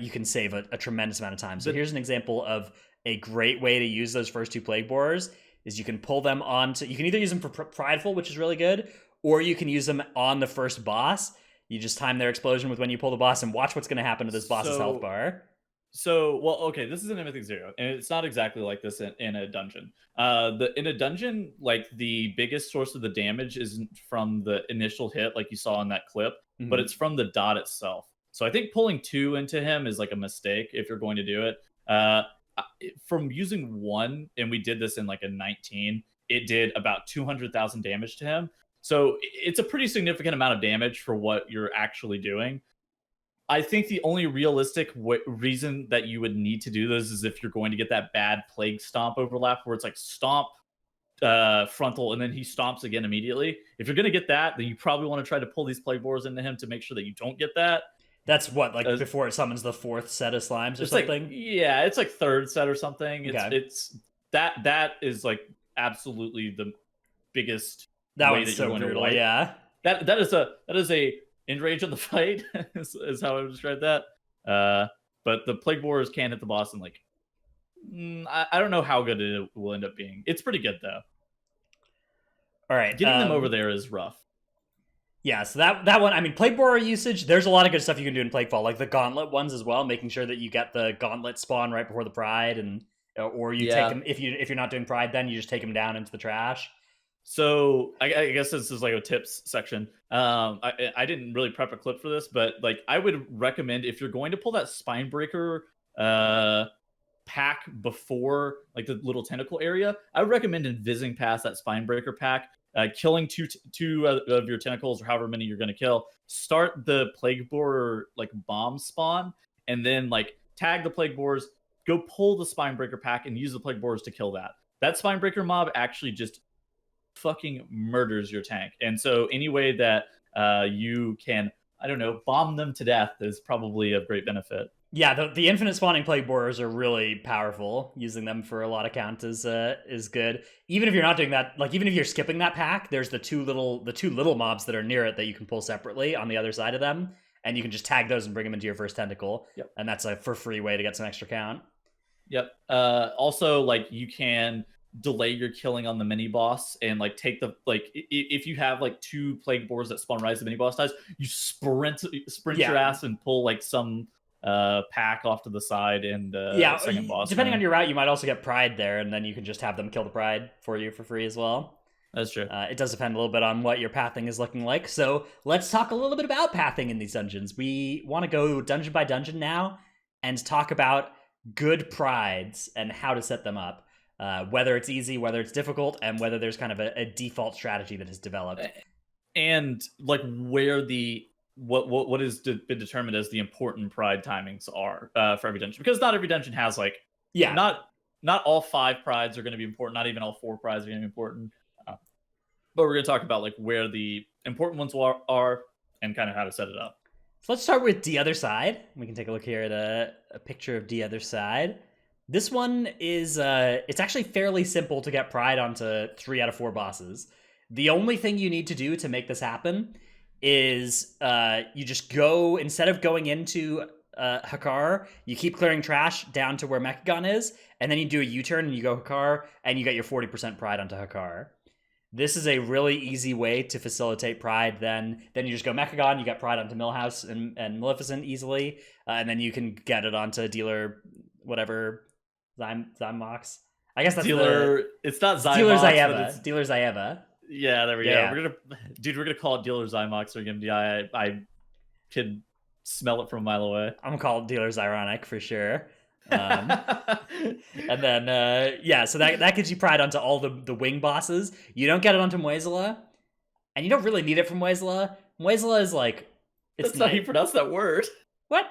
you can save a tremendous amount of time. So here's an example of a great way to use those first two Plague Borers, is you can pull them onto, you can either use them for Prideful, which is really good, or you can use them on the first boss. You just time their explosion with when you pull the boss and watch what's going to happen to this boss's health bar. This is an Mythic Zero, and it's not exactly like this in a dungeon. In a dungeon, like the biggest source of the damage isn't from the initial hit, like you saw in that clip, but it's from the dot itself. So I think pulling 2 into him is like a mistake if you're going to do it. From using 1, and we did this in like a 19, it did about 200,000 damage to him. So it's a pretty significant amount of damage for what you're actually doing. I think the only realistic reason that you would need to do this is if you're going to get that bad Plague Stomp overlap where it's like stomp, frontal, and then he stomps again immediately. If you're going to get that, then you probably want to try to pull these Plague Borers into him to make sure that you don't get that. That's what, before it summons the 4th set of slimes or something? It's like 3rd set or something. Okay. It's that is like absolutely the biggest that way one's that so you're going brutal, to That is a enrage of the fight is how I would describe that. But the Plague Borers can hit the boss, and I don't know how good it will end up being. It's pretty good though. All right, getting them over there is rough. Yeah, so that one, I mean, Plague Borer usage, there's a lot of good stuff you can do in Plaguefall, like the Gauntlet ones as well, making sure that you get the Gauntlet spawn right before the Pride, and or you take them, if you're not doing Pride, then you just take them down into the trash. So I guess this is like a tips section. I didn't really prep a clip for this, but I would recommend, if you're going to pull that Spinebreaker pack before the little tentacle area, I would recommend invising past that Spinebreaker pack, killing two of your tentacles or however many you're going to kill. Start the Plague Borer bomb spawn, and then tag the Plague Borers. Go pull the Spinebreaker pack and use the Plague Borers to kill that. That Spinebreaker mob actually just fucking murders your tank. And so any way that you can, I don't know, bomb them to death is probably of great benefit. Yeah, the infinite spawning plague borers are really powerful. Using them for a lot of counts is good. Even if you're not doing that, like even if you're skipping that pack, there's the two little mobs that are near it that you can pull separately on the other side of them, and you can just tag those and bring them into your first tentacle. Yep. And that's a for free way to get some extra count. Yep. Also, like you can delay your killing on the mini boss and like take the if you have like 2 plague boars that spawn right as the mini boss dies, you sprint your ass and pull like some pack off to the side and second boss. Depending on your route, you might also get pride there, and then you can just have them kill the pride for you for free as well. That's true. It does depend a little bit on what your pathing is looking like. So let's talk a little bit about pathing in these dungeons. We want to go dungeon by dungeon now and talk about good prides and how to set them up. Whether it's easy, whether it's difficult, and whether there's kind of a default strategy that has developed. And like where the what has been determined as the important pride timings are for every dungeon, because not every dungeon has like not all 5 prides are going to be important, not even all 4 prides are going to be important. But we're going to talk about like where the important ones are and kind of how to set it up. So let's start with the other side. We can take a look here at a picture of the other side. This one is, it's actually fairly simple to get pride onto 3 out of 4 bosses. The only thing you need to do to make this happen is you just go, instead of going into Hakar, you keep clearing trash down to where Mechagon is, and then you do a U-turn and you go Hakar, and you get your 40% pride onto Hakar. This is a really easy way to facilitate pride. Then you just go Mechagon, you get pride onto Millhouse and Maleficent easily, and then you can get it onto Dealer, whatever, Zymox. I guess that's Dealer. It's not Zymox. Dealer Zayeva. Dealer Zayeva. Yeah, there we go. We're gonna call it Dealer Zymox or Gimdi. I could smell it from a mile away. I'm gonna call it Dealer's Ironic for sure. And then so that gives you pride onto all the wing bosses. You don't get it onto Muezela, and you don't really need it from Muezela. Muezela is like, it's That's not how you pronounce that word. What?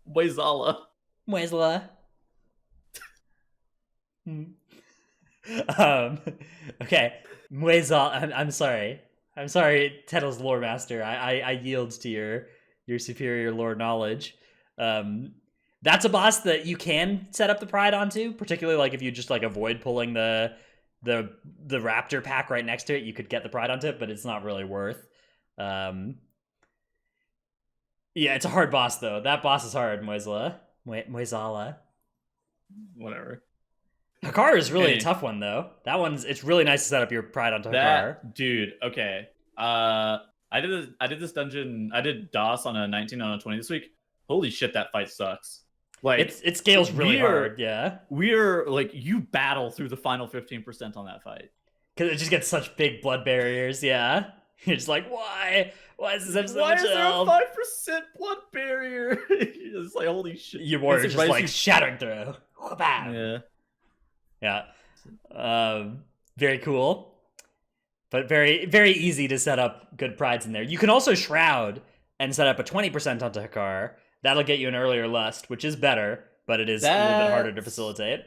Muezala. Muezela. Okay. Muezala. I'm sorry. I'm sorry, Tettle's lore master. I yield to your superior lore knowledge. That's a boss that you can set up the pride onto, particularly like if you just like avoid pulling the raptor pack right next to it, you could get the pride onto it, but it's not really worth. Yeah, it's a hard boss though. That boss is hard, Muezala. Whatever. Hakar is really a tough one though. It's really nice to set up your pride onto Hakar. Dude, okay. I did this dungeon. I did DOS on a 19 on a 20 this week. Holy shit, that fight sucks. Like it scales really hard. Yeah, we're like, you battle through the final 15% on that fight because it just gets such big blood barriers. Yeah, you're just like, why is this so much health? Why is there a 5% blood barrier? It's like, holy shit. Your warrior's just like shattering through. Yeah. Yeah. Very cool. But very, very easy to set up good prides in there. You can also shroud and set up a 20% onto Hakar. That'll get you an earlier lust, which is better, but it is a little bit harder to facilitate.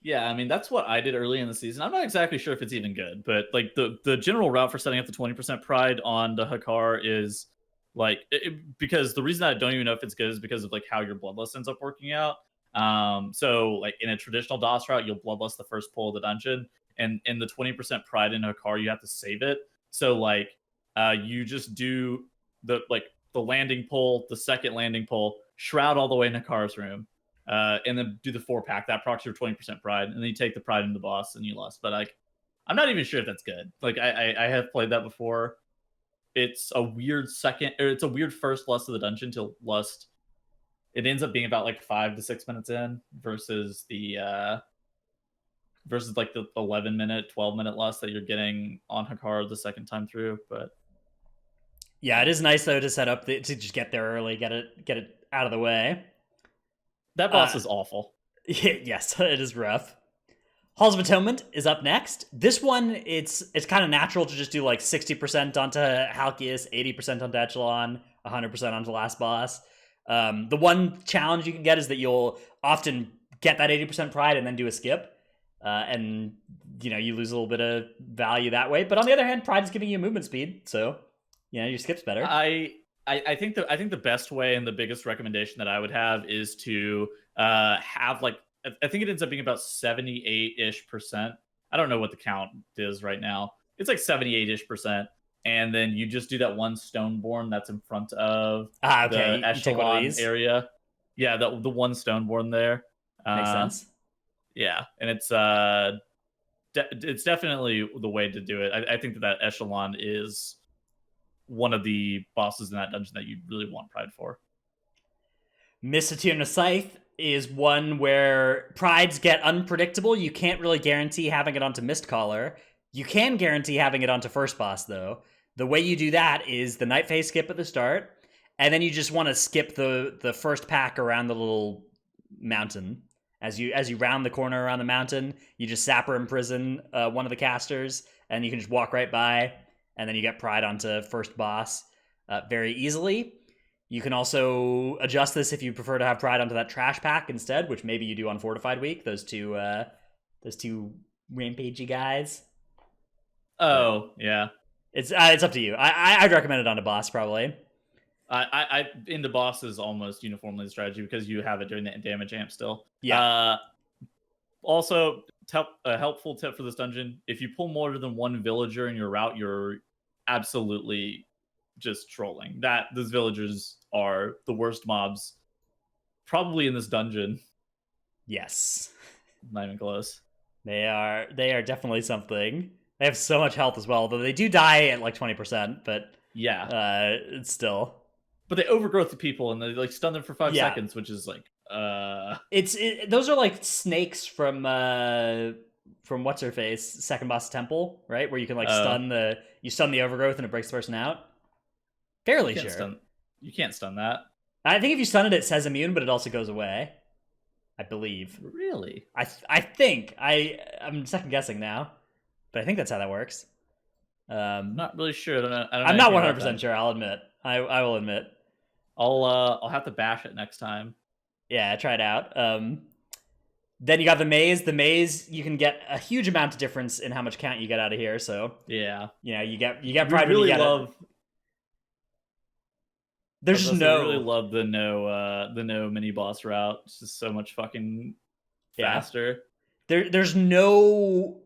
Yeah, I mean, that's what I did early in the season. I'm not exactly sure if it's even good, but like the general route for setting up the 20% pride on the Hakar is like, because the reason I don't even know if it's good is because of like how your bloodlust ends up working out. So like in a traditional DOS route, you'll bloodlust the first pull of the dungeon, and in the 20% pride in Hakar, you have to save it. So like you just do the landing pull, the second landing pull, shroud all the way in Hakar's room, and then do the 4-pack. That procs your 20% pride, and then you take the pride into the boss and you lust. But like, I'm not even sure if that's good. Like I have played that before. It's a weird first lust of the dungeon till lust. It ends up being about like 5 to 6 minutes in versus like the 11-minute, 12-minute lust that you're getting on Hakar the second time through. But yeah, it is nice though to set up to just get there early, get it out of the way. That boss is awful. Yes, it is rough. Halls of Atonement is up next. This one, it's kind of natural to just do like 60% onto Halkias, 80% onto Echelon, 100% onto last boss. The one challenge you can get is that you'll often get that 80% pride and then do a skip. And you lose a little bit of value that way. But on the other hand, pride is giving you movement speed, so your skip's better. I I think the best way and the biggest recommendation that I would have is to have like I think it ends up being about 78-ish%. I don't know what the count is right now. It's like 78-ish%. And then you just do that one Stoneborn that's in front of okay. the You take one of echelon these? area. Yeah, the one Stoneborn there. Makes sense. Yeah, and it's definitely the way to do it. I think that echelon is one of the bosses in that dungeon that you really want Pride for. Misatuna Scythe is one where prides get unpredictable. You can't really guarantee having it onto Mistcaller. You can guarantee having it onto first boss, though. The way you do that is the night phase skip at the start, and then you just want to skip the first pack around the little mountain. As you round the corner around the mountain, you just Sapper Imprison one of the casters, and you can just walk right by, and then you get Pride onto first boss very easily. You can also adjust this if you prefer to have Pride onto that trash pack instead, which maybe you do on Fortified Week. Those two rampagey guys. Oh, yeah. It's up to you. I'd recommend it on a boss probably. I into boss is almost uniformly the strategy because you have it during the damage amp still. Yeah. Also, a helpful tip for this dungeon: if you pull more than one villager in your route, you're absolutely just trolling. Those villagers are the worst mobs, probably in this dungeon. Yes. Not even close. They are definitely something. They have so much health as well, though they do die at like 20%, but yeah, it's still. But they overgrowth the people and they like stun them for 5 seconds, which is like those are like snakes from what's her face, second boss temple, right? Where you can like stun the overgrowth and it breaks the person out. Fairly sure. You can't stun that. I think if you stun it, it says immune, but it also goes away. I believe. Really? I think I'm second guessing now, but I think that's how that works. Not really sure. I'm not 100% sure. I'll admit. I will admit. I'll have to bash it next time. Yeah, try it out. Then you got the maze. The maze, you can get a huge amount of difference in how much count you get out of here. So yeah, you get pride. Really love. There's just no. I really love the no mini boss route. It's just so much fucking faster. There's no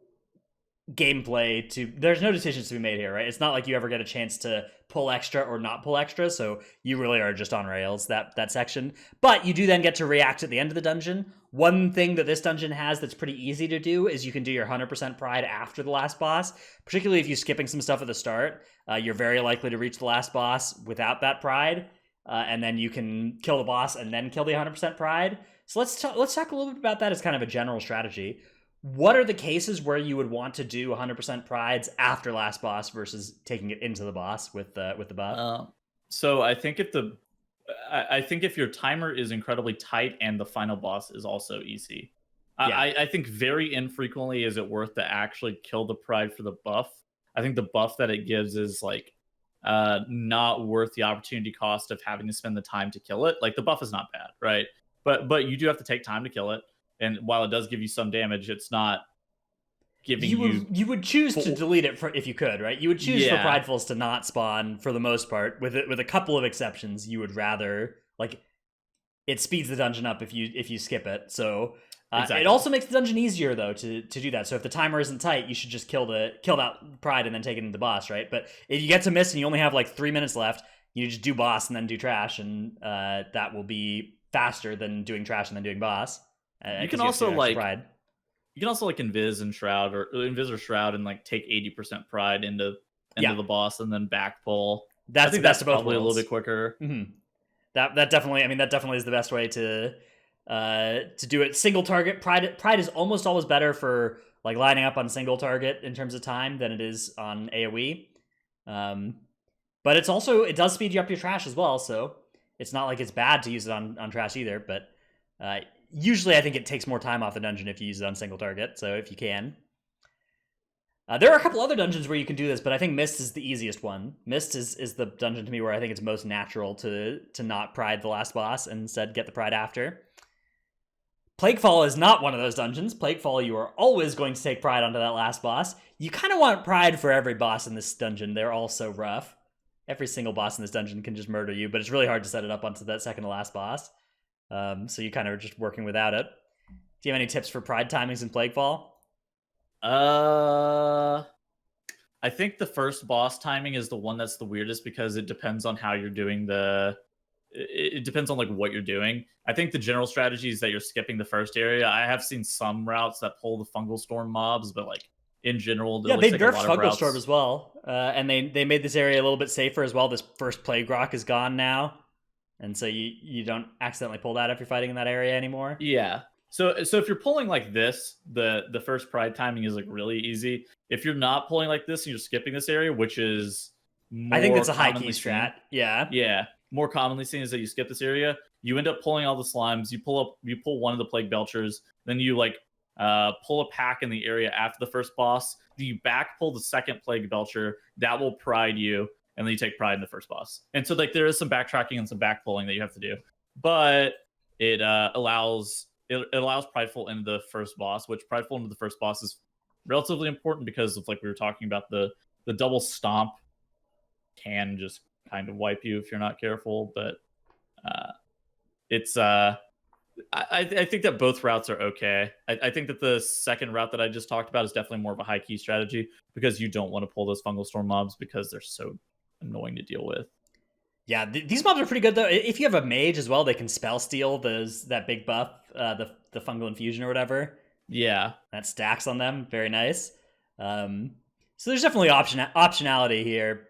gameplay there's no decisions to be made here, right? It's not like you ever get a chance to pull extra or not pull extra, so you really are just on rails that section. But you do then get to react at the end of the dungeon. One thing that this dungeon has that's pretty easy to do is you can do your 100% pride after the last boss, particularly if you're skipping some stuff at the start. You're very likely to reach the last boss without that pride, and then you can kill the boss and then kill the 100% pride. So let's talk a little bit about that as kind of a general strategy. What are the cases where you would want to do 100% prides after last boss versus taking it into the boss with the buff? So I think if your timer is incredibly tight and the final boss is also easy, I think very infrequently is it worth to actually kill the pride for the buff. I think the buff that it gives is like not worth the opportunity cost of having to spend the time to kill it. Like the buff is not bad, right? But you do have to take time to kill it. And while it does give you some damage, it's not giving you would choose to delete it if you could, right? You would choose for Pridefuls to not spawn for the most part, with a couple of exceptions. You would rather like it speeds the dungeon up if you skip it. So exactly. It also makes the dungeon easier though to do that. So if the timer isn't tight, you should just kill that pride and then take it into the boss, right? But if you get to miss and you only have like 3 minutes left, you just do boss and then do trash, and that will be faster than doing trash and then doing boss. You can also like invis and shroud or invis or shroud and like take 80% pride into the boss and then back pull. That's the best of both probably worlds. A little bit quicker. Mm-hmm. That definitely is the best way to do it. Single target pride is almost always better for like lining up on single target in terms of time than it is on AoE. But it does speed you up your trash as well, so it's not like it's bad to use it on trash either, but usually I think it takes more time off the dungeon if you use it on single target, so if you can. There are a couple other dungeons where you can do this, but I think Mist is the easiest one. Mist is the dungeon to me where I think it's most natural to not pride the last boss and instead get the pride after. Plaguefall is not one of those dungeons. Plaguefall, you are always going to take pride onto that last boss. You kind of want pride for every boss in this dungeon. They're all so rough. every single boss in this dungeon can just murder you, but it's really hard to set it up onto that second to last boss. So you kind of are just working without it. Do you have any tips for Pride Timings in Plaguefall? I think the first boss timing is the one that's the weirdest because it depends on how you're doing the. It depends on like what you're doing. I think the general strategy is that you're skipping the first area. I have seen some routes that pull the fungal storm mobs, but like in general, yeah, they nerfed fungal storm as well, and they made this area a little bit safer as well. This first plague rock is gone now, and so you don't accidentally pull that if you're fighting in that area anymore. Yeah. So if you're pulling like this, the first pride timing is like really easy. If you're not pulling like this and you're skipping this area, which is I think it's a high key strat. Yeah. More commonly seen is that you skip this area, you end up pulling all the slimes, you pull one of the plague belchers, then you like pull a pack in the area after the first boss, then you back pull the second plague belcher, that will pride you, and then you take pride in the first boss. And so like there is some backtracking and some back pulling that you have to do, but it allows Prideful into the first boss, which Prideful into the first boss is relatively important because of like we were talking about the double stomp can just kind of wipe you if you're not careful. But I think that both routes are okay. I think that the second route that I just talked about is definitely more of a high key strategy because you don't want to pull those fungal storm mobs because they're so annoying to deal with. Yeah, these mobs are pretty good though. If you have a mage as well, they can spell steal that big buff, the fungal infusion or whatever. Yeah, that stacks on them. Very nice. So there's definitely optionality here.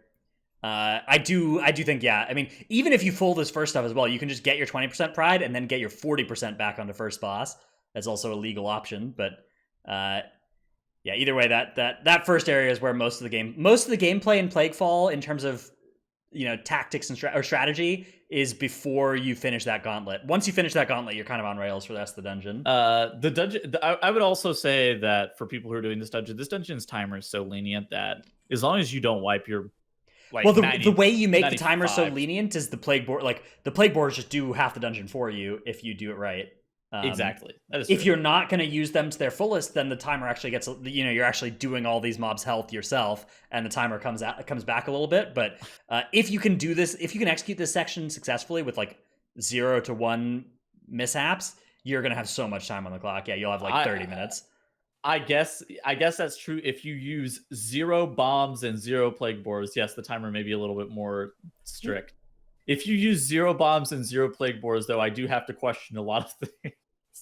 I do think, yeah. I mean, even if you pull this first stuff as well, you can just get your 20% pride and then get your 40% back onto first boss. That's also a legal option, but yeah. Either way, that first area is where most of the gameplay in Plaguefall in terms of tactics and strategy is before you finish that gauntlet. Once you finish that gauntlet, you're kind of on rails for the rest of the dungeon. I would also say that for people who are doing this dungeon's timer is so lenient that as long as you don't wipe your the way you make 95. The timer so lenient is the plague board. Like the plague boards just do half the dungeon for you if you do it right. Exactly. That is if you're not going to use them to their fullest, then the timer actually gets, you're actually doing all these mobs' health yourself, and the timer comes back a little bit. But if you can do this, if you can execute this section successfully with like 0 to 1 mishaps, you're going to have so much time on the clock. Yeah, you'll have like 30 minutes. I guess that's true. If you use 0 bombs and 0 plague boars, yes, the timer may be a little bit more strict. If you use 0 bombs and 0 plague boars, though, I do have to question a lot of things.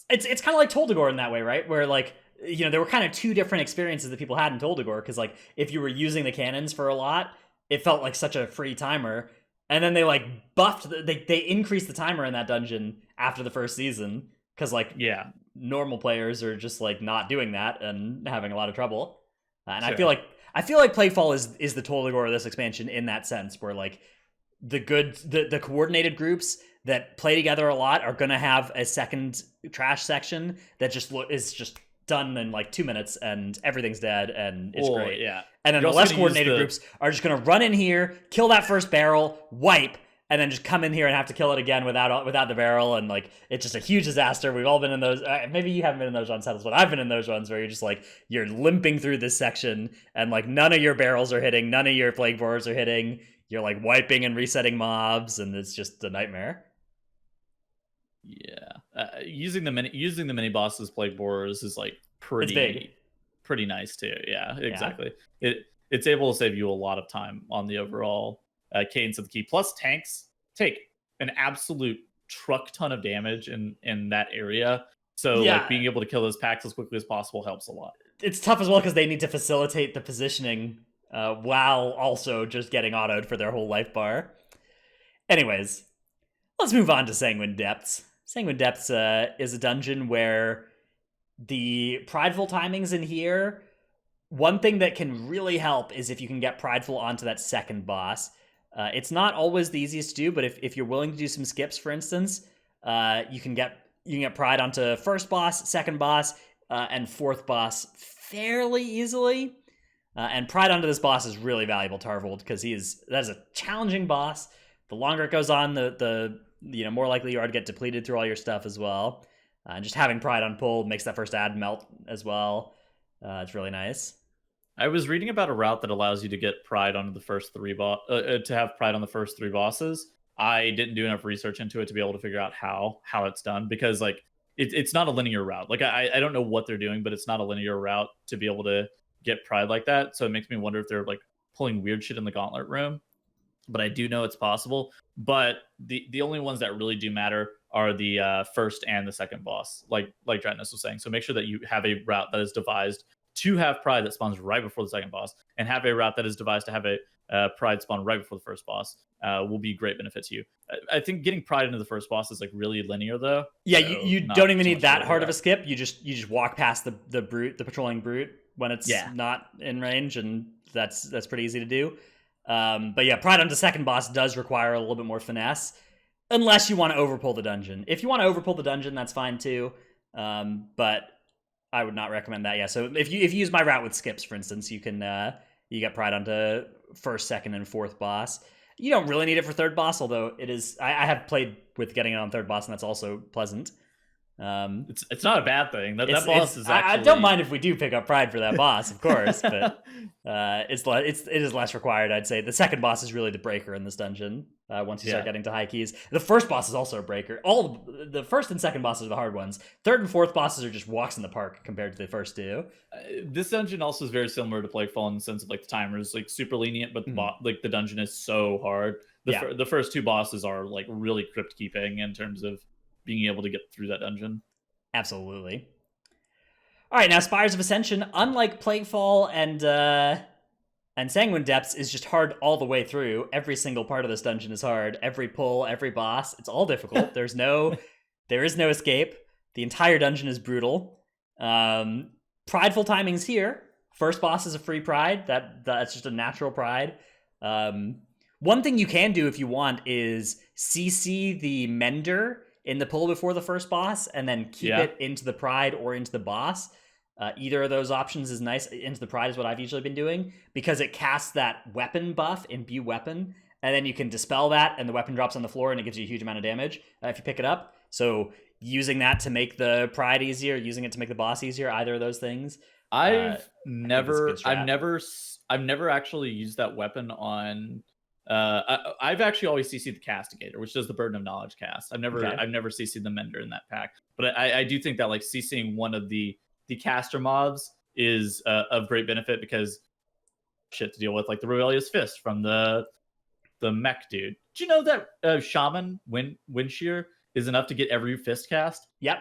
It's kind of like Toldegor in that way, right? Where like there were kind of two different experiences that people had in Toldegor, because like if you were using the cannons for a lot, it felt like such a free timer, and then they like buffed they increased the timer in that dungeon after the first season because like normal players are just like not doing that and having a lot of trouble. And sure. I feel like Plaguefall is the Toldegor of this expansion in that sense, where like the coordinated groups that play together a lot are going to have a second trash section that is just done in like 2 minutes and everything's dead and it's great. Yeah. And then the less coordinated groups are just going to run in here, kill that first barrel, wipe, and then just come in here and have to kill it again without the barrel, and like it's just a huge disaster. We've all been in those. Maybe you haven't been in those runs, but I've been in those runs where you're just like you're limping through this section and like none of your barrels are hitting, none of your plague boars are hitting. You're like wiping and resetting mobs, and it's just a nightmare. Yeah, using the mini bosses plague boars is like pretty nice too. Yeah, exactly. Yeah. It's able to save you a lot of time on the overall cadence of the key. Plus, tanks take an absolute truck ton of damage in that area. So like being able to kill those packs as quickly as possible helps a lot. It's tough as well because they need to facilitate the positioning while also just getting autoed for their whole life bar. Anyways, let's move on to Sanguine Depths. Sanguine Depths is a dungeon where the Prideful Timings in here, one thing that can really help is if you can get Prideful onto that second boss. It's not always the easiest to do, but if you're willing to do some skips, for instance, you can get Pride onto first boss, second boss, and fourth boss fairly easily. And Pride onto this boss is really valuable to Tarvold because that is a challenging boss. The longer it goes on, the more likely you are to get depleted through all your stuff as well. And just having Pride on pull makes that first ad melt as well. It's really nice. I was reading about a route that allows you to get Pride onto the first to have Pride on the first 3 bosses. I didn't do enough research into it to be able to figure out how it's done, because like it's not a linear route. Like I don't know what they're doing, but it's not a linear route to be able to get Pride like that. So it makes me wonder if they're like pulling weird shit in the Gauntlet room. But I do know it's possible. But the only ones that really do matter are the first and the second boss, like Dratnus was saying. So make sure that you have a route that is devised to have Pride that spawns right before the second boss, and have a route that is devised to have a Pride spawn right before the first boss. Will be great benefit to you. I think getting Pride into the first boss is like really linear though. Yeah, so you don't even need that hard of a skip. You just walk past the brute, the patrolling brute, when it's not in range, and that's pretty easy to do. But yeah, Pride onto second boss does require a little bit more finesse, unless you want to overpull the dungeon. If you want to overpull the dungeon, that's fine too. But I would not recommend that. Yeah, so if you use my route with skips, for instance, you can you get Pride onto first, second, and fourth boss. You don't really need it for third boss, although it is. I have played with getting it on third boss, and that's also pleasant. It's not a bad thing. That boss is actually. I don't mind if we do pick up Pride for that boss, of course, but it is less required. I'd say the second boss is really the breaker in this dungeon. Once you start getting to high keys, the first boss is also a breaker. All the first and second bosses are the hard ones. Third and fourth bosses are just walks in the park compared to the first two. This dungeon also is very similar to Plaguefall in the sense of like the timer is like super lenient, but like the dungeon is so hard. The first 2 bosses are like really crypt keeping in terms of being able to get through that dungeon. Absolutely. All right, now Spires of Ascension, unlike Plaguefall and Sanguine Depths, is just hard all the way through. Every single part of this dungeon is hard. Every pull, every boss, it's all difficult. There is no escape. The entire dungeon is brutal. Prideful Timings here. First boss is a free Pride. That's just a natural Pride. One thing you can do if you want is CC the Mender in the pull before the first boss, and then keep it into the Pride or into the boss. Either of those options is nice. Into the Pride is what I've usually been doing, because it casts that weapon buff, imbue weapon, and then you can dispel that, and the weapon drops on the floor, and it gives you a huge amount of damage if you pick it up. So using that to make the Pride easier, using it to make the boss easier, either of those things. I've never actually used that weapon on. I've actually always CC'd the Castigator, which does the Burden of Knowledge cast. I've never CC'd the Mender in that pack, but I do think that like CCing one of the caster mobs is of great benefit, because shit to deal with, like the Rebellious Fist from the mech dude. Do you know that Shaman Windshear is enough to get every fist cast? Yep.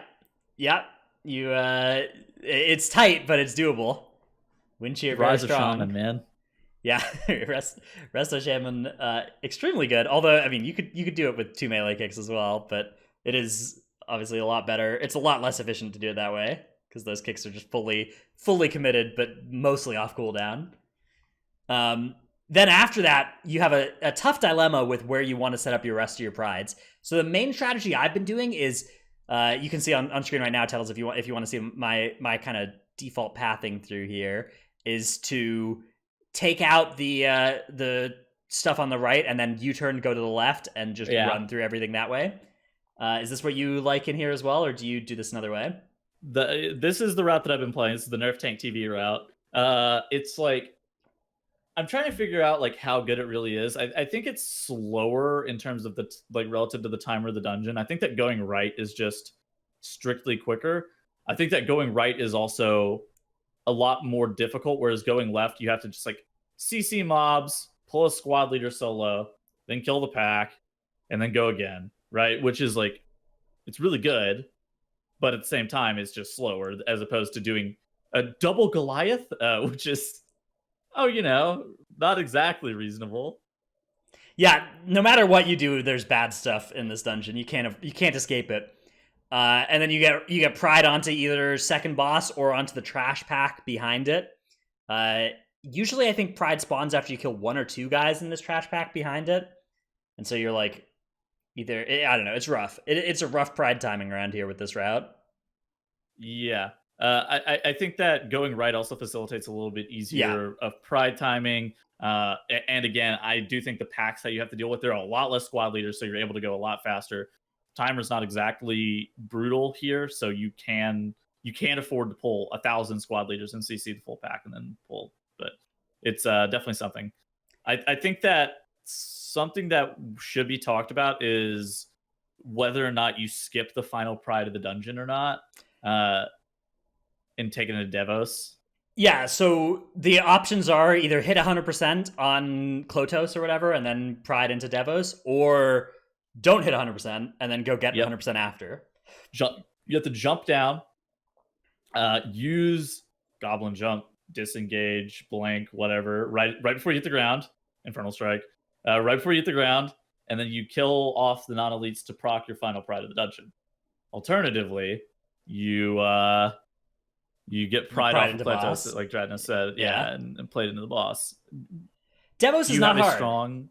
You it's tight, but it's doable. Windshear very strong. Shaman, man. Yeah, Resto Shaman, extremely good. Although, I mean, you could do it with 2 melee kicks as well, but it is obviously a lot better. It's a lot less efficient to do it that way, because those kicks are just fully committed, but mostly off cooldown. Then after that, you have a tough dilemma with where you want to set up your rest of your Prides. So the main strategy I've been doing is, you can see on screen right now, Tettles, if you want to see my kind of default pathing through here, is to take out the stuff on the right, and then U-turn, go to the left, and just run through everything that way. Is this what you like in here as well, or do you do this another way? This is the route that I've been playing. This is the Nerf Tank TV route. It's like, I'm trying to figure out like how good it really is. I think it's slower in terms of the like relative to the timer of the dungeon. I think that going right is just strictly quicker. I think that going right is also a lot more difficult, whereas going left, you have to just like CC mobs, pull a squad leader solo, then kill the pack, and then go again, right? Which is like, it's really good, but at the same time, it's just slower, as opposed to doing a double Goliath, which is, not exactly reasonable. Yeah, no matter what you do, there's bad stuff in this dungeon. You can't escape it. And then you get Pride onto either second boss or onto the trash pack behind it. Usually I think Pride spawns after you kill 1 or 2 guys in this trash pack behind it. And so you're like, I don't know, it's rough. It's a rough Pride timing around here with this route. Yeah. I think that going right also facilitates a little bit easier of Pride timing. And again, I do think the packs that you have to deal with, there are a lot less squad leaders, so you're able to go a lot faster. Timer's not exactly brutal here, so you can afford to pull 1,000 squad leaders and CC the full pack and then pull but it's definitely something. I think that something that should be talked about is whether or not you skip the final pride of the dungeon or not, and take it into Devos. Yeah, so the options are either hit 100% on Klotos or whatever, and then pride into Devos, or don't hit 100% and then go get 100% after. You have to jump down, use Goblin Jump, disengage, blank, whatever, right before you hit the ground, Infernal Strike, right before you hit the ground, and then you kill off the non-elites to proc your final pride of the dungeon. Alternatively, you get pride off of Klotos, like Dradna said, and play it into the boss. Devos is not hard. Strong...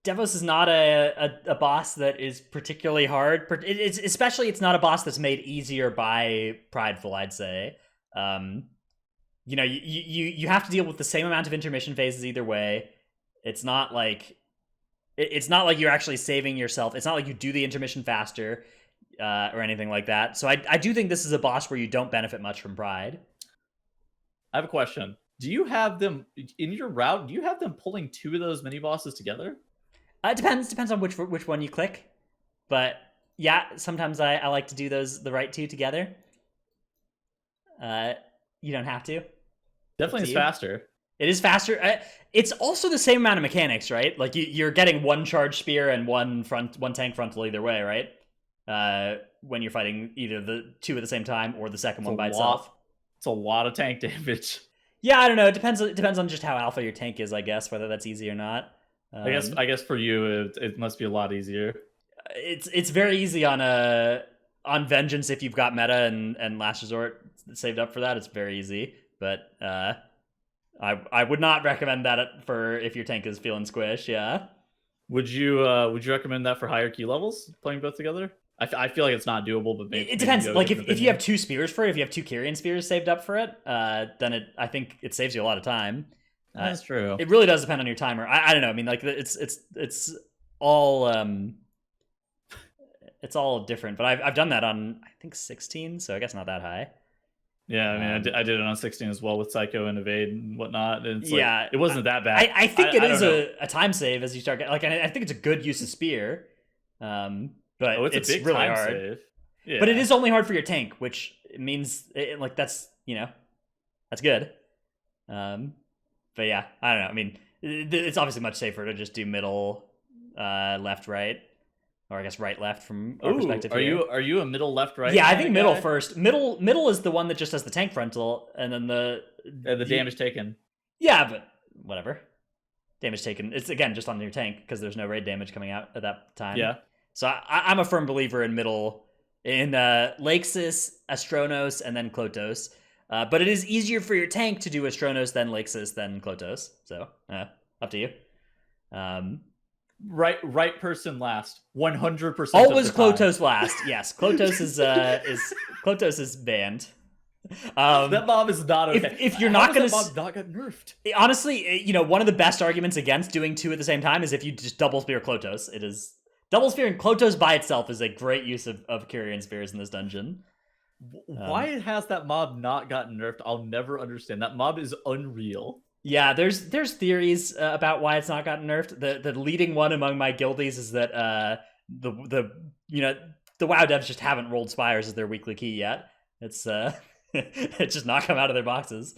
Devos is not a boss that is particularly hard. Especially, it's not a boss that's made easier by Prideful, I'd say. You know, you have to deal with the same amount of intermission phases either way. It's not like you're actually saving yourself. It's not like you do the intermission faster or anything like that. So I do think this is a boss where you don't benefit much from Pride. I have a question. Do you have them in your route? Do you have them pulling 2 of those mini bosses together? It depends on which one you click, but yeah, sometimes I like to do the right 2 together. You don't have to. Definitely is faster. It is faster. It's also the same amount of mechanics, right? Like you're getting 1 charge spear and 1 tank frontal either way, right? When you're fighting either the 2 at the same time or the second one by itself. It's a lot of tank damage. Yeah, I don't know. It depends on just how alpha your tank is, I guess, whether that's easy or not. I guess for you it must be a lot easier. It's very easy on Vengeance if you've got meta and Last Resort saved up for that. It's very easy, but I would not recommend that for if your tank is feeling squish. Yeah. Would you recommend that for higher key levels, playing both together? I feel like it's not doable, but maybe it depends. Like if you have 2 spears for it, if you have 2 Kyrian spears saved up for it, then I think it saves you a lot of time. That's true. It really does depend on your timer. I don't know. I mean, like it's all it's all different. But I've done that on I think 16, so I guess not that high. Yeah, I mean, I did it on 16 as well with Psycho and Evade and whatnot. And it's it wasn't that bad. I think it is a time save as you start getting, like, I think it's a good use of spear. But it's a big really hard. Save. Yeah. But it is only hard for your tank, which means like that's good. But yeah, I don't know. I mean, it's obviously much safer to just do middle, left, right. Or I guess right, left from our perspective. Are you a middle, left, right? Yeah, I think middle first. Middle is the one that just has the tank frontal, and then the damage taken. Yeah, but whatever. Damage taken. It's again just on your tank because there's no raid damage coming out at that time. Yeah. So I'm a firm believer in middle, in Lakesys, Astronos, and then Klotos. But it is easier for your tank to do Astronos than Lakesys than Klotos. So up to you. Right person last. 100%. Always Klotos last. Yes, Klotos is banned. That mob is not okay. If you're not going to, mob not get nerfed. Honestly, one of the best arguments against doing 2 at the same time is if you just double spear Klotos. It is double spear and Klotos by itself is a great use of Kyrian spears in this dungeon. Why has that mob not gotten nerfed? I'll never understand. That mob is unreal. Yeah, there's theories about why it's not gotten nerfed. The leading one among my guildies is that the WoW devs just haven't rolled Spires as their weekly key yet. It's it's just not come out of their boxes.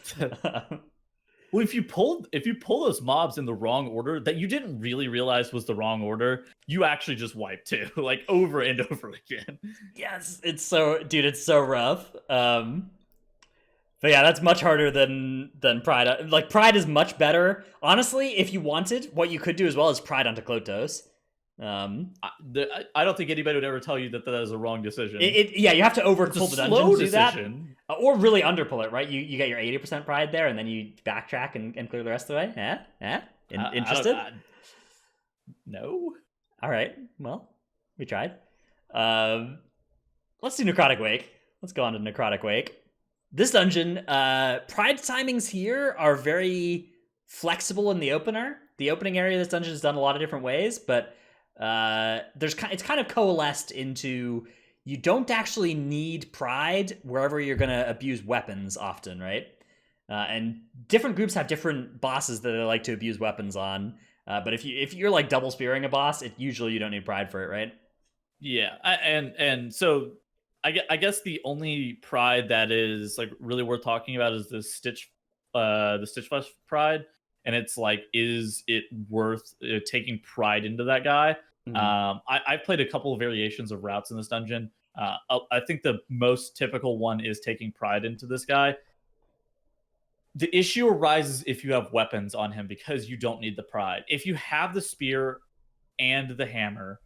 Well, if you pull those mobs in the wrong order that you didn't really realize was the wrong order, you actually just wipe too, like over and over again. Yes, it's so rough. But yeah, that's much harder than Pride. Like, Pride is much better. Honestly, if you wanted, what you could do as well is Pride onto Klotos. I don't think anybody would ever tell you that is a wrong decision. You have to overpull the dungeon to do that. Or really underpull it, right? You get your 80% Pride there, and then you backtrack and clear the rest of the way. Interested? No. All right. Well, we tried. Let's do Necrotic Wake. Let's go on to Necrotic Wake. This dungeon, Pride timings here are very flexible in the opener. The opening area of this dungeon is done a lot of different ways, but it's kind of coalesced into you don't actually need Pride wherever you're going to abuse weapons often, right? And different groups have different bosses that they like to abuse weapons on. But if you're like double spearing a boss, usually you don't need pride for it, right? Yeah, and so I guess the only pride that is like really worth talking about is the Stitch Flesh pride, and it's like, is it worth taking pride into that guy? I've played a couple of variations of routes in this dungeon. I think the most typical one is taking pride into this guy. The issue arises if you have weapons on him because you don't need the pride. If you have the spear and the hammer,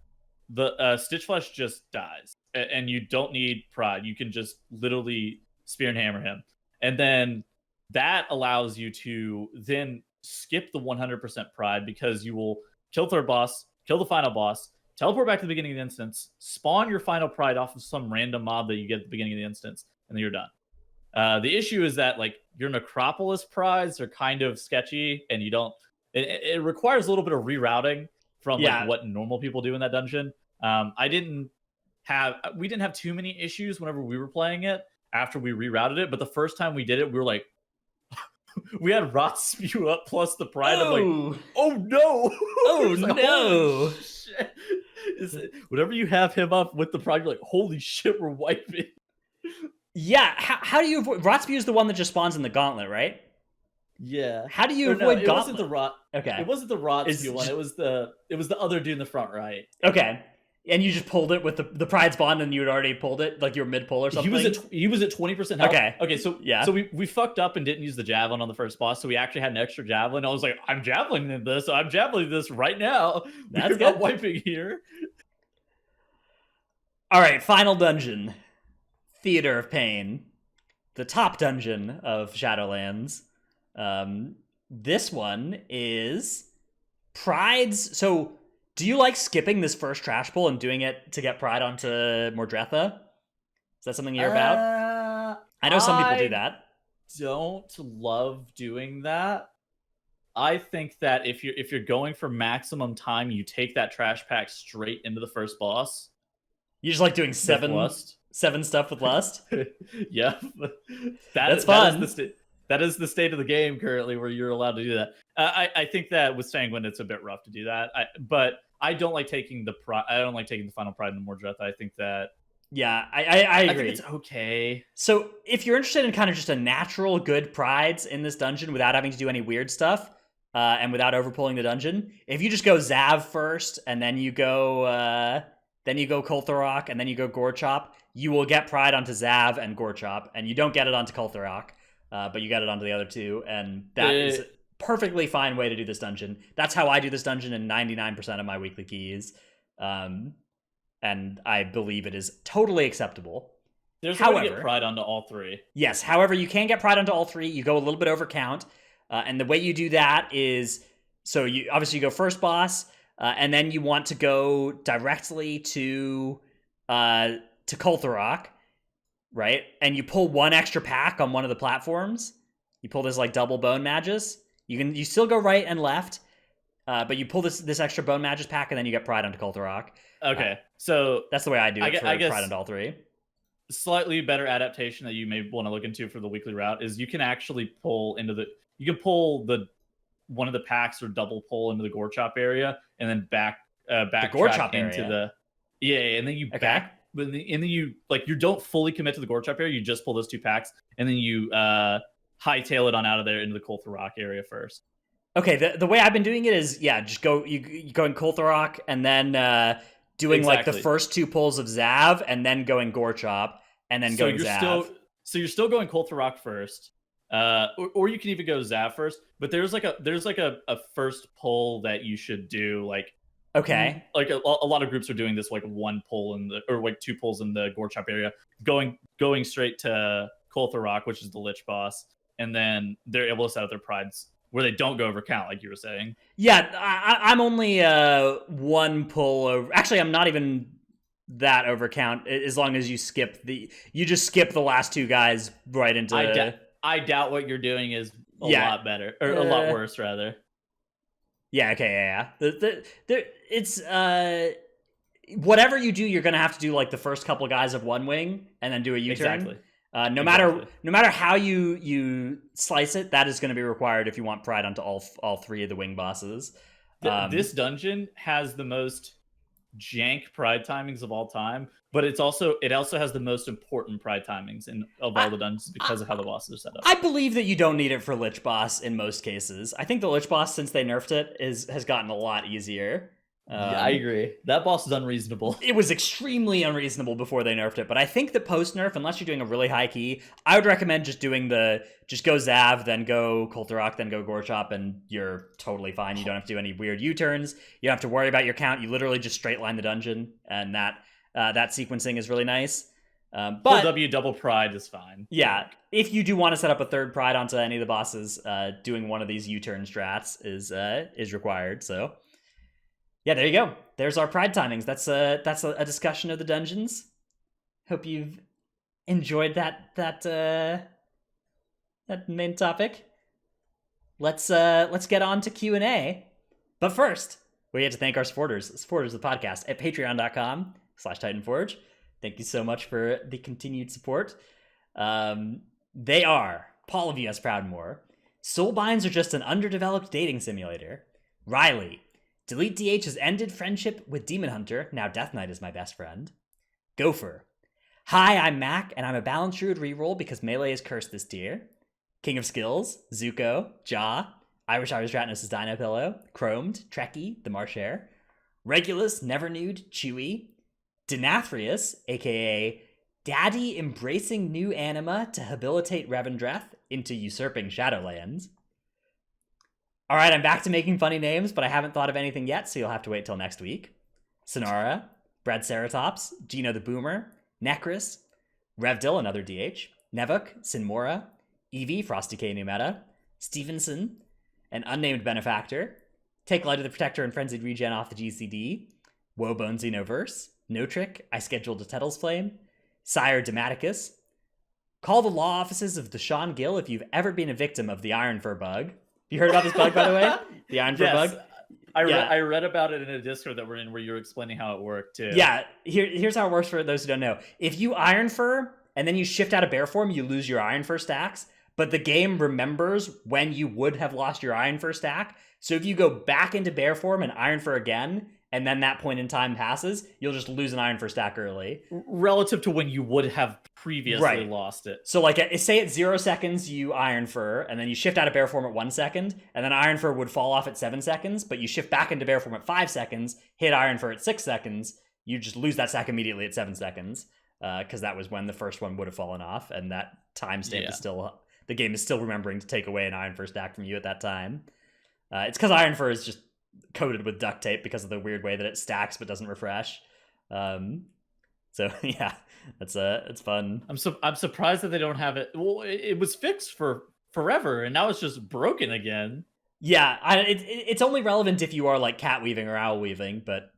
the Stitch Flesh just dies, and you don't need pride. You can just literally spear and hammer him, and then that allows you to then skip the 100% pride because you will kill third boss, kill the final boss, teleport back to the beginning of the instance, spawn your final pride off of some random mob that you get at the beginning of the instance, and then you're done. The issue is that like your Necropolis prides are kind of sketchy, and you don't. It requires a little bit of rerouting from like what normal people do in that dungeon. We didn't have too many issues whenever we were playing it after we rerouted it, but the first time we did it, we were like, we had rot spew up plus the pride. I'm like, oh no, oh like, no. Whenever you have him up with the pride, you're like, holy shit, we're wiping. Yeah, how do you avoid rot spew? Is the one that just spawns in the gauntlet, right? Yeah. How do you avoid it gauntlet? Wasn't the rot. Okay. It wasn't the rot spew one. It was the other dude in the front right. Okay. And you just pulled it with the pride spawn, and you had already pulled it, like you were mid pull or something. He was at 20% health. Okay. So yeah. So we fucked up and didn't use the javelin on the first boss. So we actually had an extra javelin. I was like, I'm javelining this. So I'm javelining this right now. That's not wiping here. All right, final dungeon, Theater of Pain, the top dungeon of Shadowlands. This one is prides. So, do you like skipping this first trash pull and doing it to get pride onto Mordretha? Is that something you're about? I know some people do that. Don't love doing that. I think that if you're going for maximum time, you take that trash pack straight into the first boss. You just like doing seven stuff with lust? Yeah. That's fun. That is the state of the game currently where you're allowed to do that. I think that with Sanguine, it's a bit rough to do that. But I don't like taking the final pride in Mordretha. I think that... Yeah, I agree. I think it's okay. So if you're interested in kind of just a natural good prides in this dungeon without having to do any weird stuff, and without overpulling the dungeon, if you just go Zav first, and then you go Kultharok, and then you go Gorchop, you will get pride onto Zav and Gorchop, and you don't get it onto Kultharok, but you get it onto the other two, and that is a perfectly fine way to do this dungeon. That's how I do this dungeon in 99% of my weekly keys, and I believe it is totally acceptable. There's a way to get pride onto all three. Yes, however, you can get pride onto all three. You go a little bit over count, and the way you do that is, so you go first boss, and then you want to go directly to Kultharok, right? And you pull one extra pack on one of the platforms. You pull this like double Bone Magus. You still go right and left, but you pull this extra Bone Magus pack, and then you get pride onto Kultharok. Okay, so that's the way I do it for I guess pride onto all three. Slightly better adaptation that you may want to look into for the weekly route is you can actually pull one of the packs or double pull into the Gorchop area, and then backtrack into and then you back, and then you you don't fully commit to the Gorchop area. You just pull those two packs, and then you hightail it on out of there into the Kultharok area first. Okay, the way I've been doing it is just go you go in Kultharok, and then doing like the first two pulls of Zav, and then going Gorchop, and then going Zav. So you're still going Kultharok first. Or you can even go Zav first, but there's like a first pull that you should do. Okay, like a lot of groups are doing this, like one pull or two pulls in the Gorchop area, going straight to Kultharok, which is the Lich boss, and then they're able to set up their prides where they don't go over count, like you were saying. Yeah, I'm only one pull over. Actually, I'm not even that over count. As long as you just skip the last two guys right into. I doubt what you're doing is a lot better, or a lot worse, rather. Yeah. Okay. Yeah. It's whatever you do, you're gonna have to do like the first couple guys of one wing, and then do a U-turn. Exactly. No matter how you slice it, that is going to be required if you want pride onto all 3 of the wing bosses. This dungeon has the most jank pride timings of all time, but it also has the most important pride timings of all the dungeons because of how the bosses are set up. I believe that you don't need it for Lich Boss in most cases. I think the Lich Boss, since they nerfed it, has gotten a lot easier. Yeah, I agree. That boss is unreasonable. It was extremely unreasonable before they nerfed it, but I think that post-nerf, unless you're doing a really high key, I would recommend just go Zav, then go Kulturok, then go Gorchop, and you're totally fine. You don't have to do any weird U-turns. You don't have to worry about your count. You literally just straight line the dungeon, and that sequencing is really nice. But full W double pride is fine. Yeah, if you do want to set up a 3rd pride onto any of the bosses, doing one of these U-turn strats is required, so... Yeah, there you go. There's our pride timings. That's a discussion of the dungeons. Hope you've enjoyed that main topic. Let's get on to Q&A. But first, we have to thank our supporters of the podcast at patreon.com/Titanforge. Thank you so much for the continued support. They are Paul of U.S. Proudmoore, Soulbinds are just an underdeveloped dating simulator, Riley, Delete DH has ended friendship with Demon Hunter, now Death Knight is my best friend. Gopher. Hi, I'm Mac, and I'm a Balance Druid reroll because Melee is cursed this tier. King of Skills, Zuko, Jaw, I Wish I Was Ratnos' Dino Pillow, Chromed, Trekkie, The Marshare, Regulus, Never Nude, Chewy, Denathrius, aka Daddy embracing new anima to habilitate Revendreth into usurping Shadowlands. All right, I'm back to making funny names, but I haven't thought of anything yet, so you'll have to wait till next week. Sonara, Brad Ceratops, Gino the Boomer, Necris, Revdil, another DH, Nevuk, Sinmora, Eevee, Frosty K New Meta, Stevenson, an unnamed benefactor, Take Light of the Protector and Frenzied Regen off the GCD, Woebone Xenoverse, No Trick, I Scheduled a Tettle's Flame, Sire Dematicus, call the law offices of the Sean Gill if you've ever been a victim of the Iron Fur bug. You heard about this bug, by the way? The Iron Fur bug? I read about it in a Discord that we're in where you were explaining how it worked, too. Yeah, here's how it works for those who don't know. If you Iron Fur, and then you shift out of Bear form, you lose your Iron Fur stacks, but the game remembers when you would have lost your Iron Fur stack. So if you go back into Bear form and Iron Fur again, and then that point in time passes, you'll just lose an Iron Fur stack early. Relative to when you would have previously lost it. So like, say at 0 seconds you Iron Fur, and then you shift out of Bear form at 1 second, and then Iron Fur would fall off at 7 seconds, but you shift back into Bear form at 5 seconds, hit Iron Fur at 6 seconds, you just lose that stack immediately at 7 seconds, because that was when the first one would have fallen off, and that timestamp is still... The game is still remembering to take away an Iron Fur stack from you at that time. It's because Iron Fur is just coated with duct tape because of the weird way that it stacks but doesn't refresh. So yeah, it's fun. I'm surprised that they don't have it. Well, it was fixed for forever, and now it's just broken again. Yeah, it's only relevant if you are like cat weaving or owl weaving, but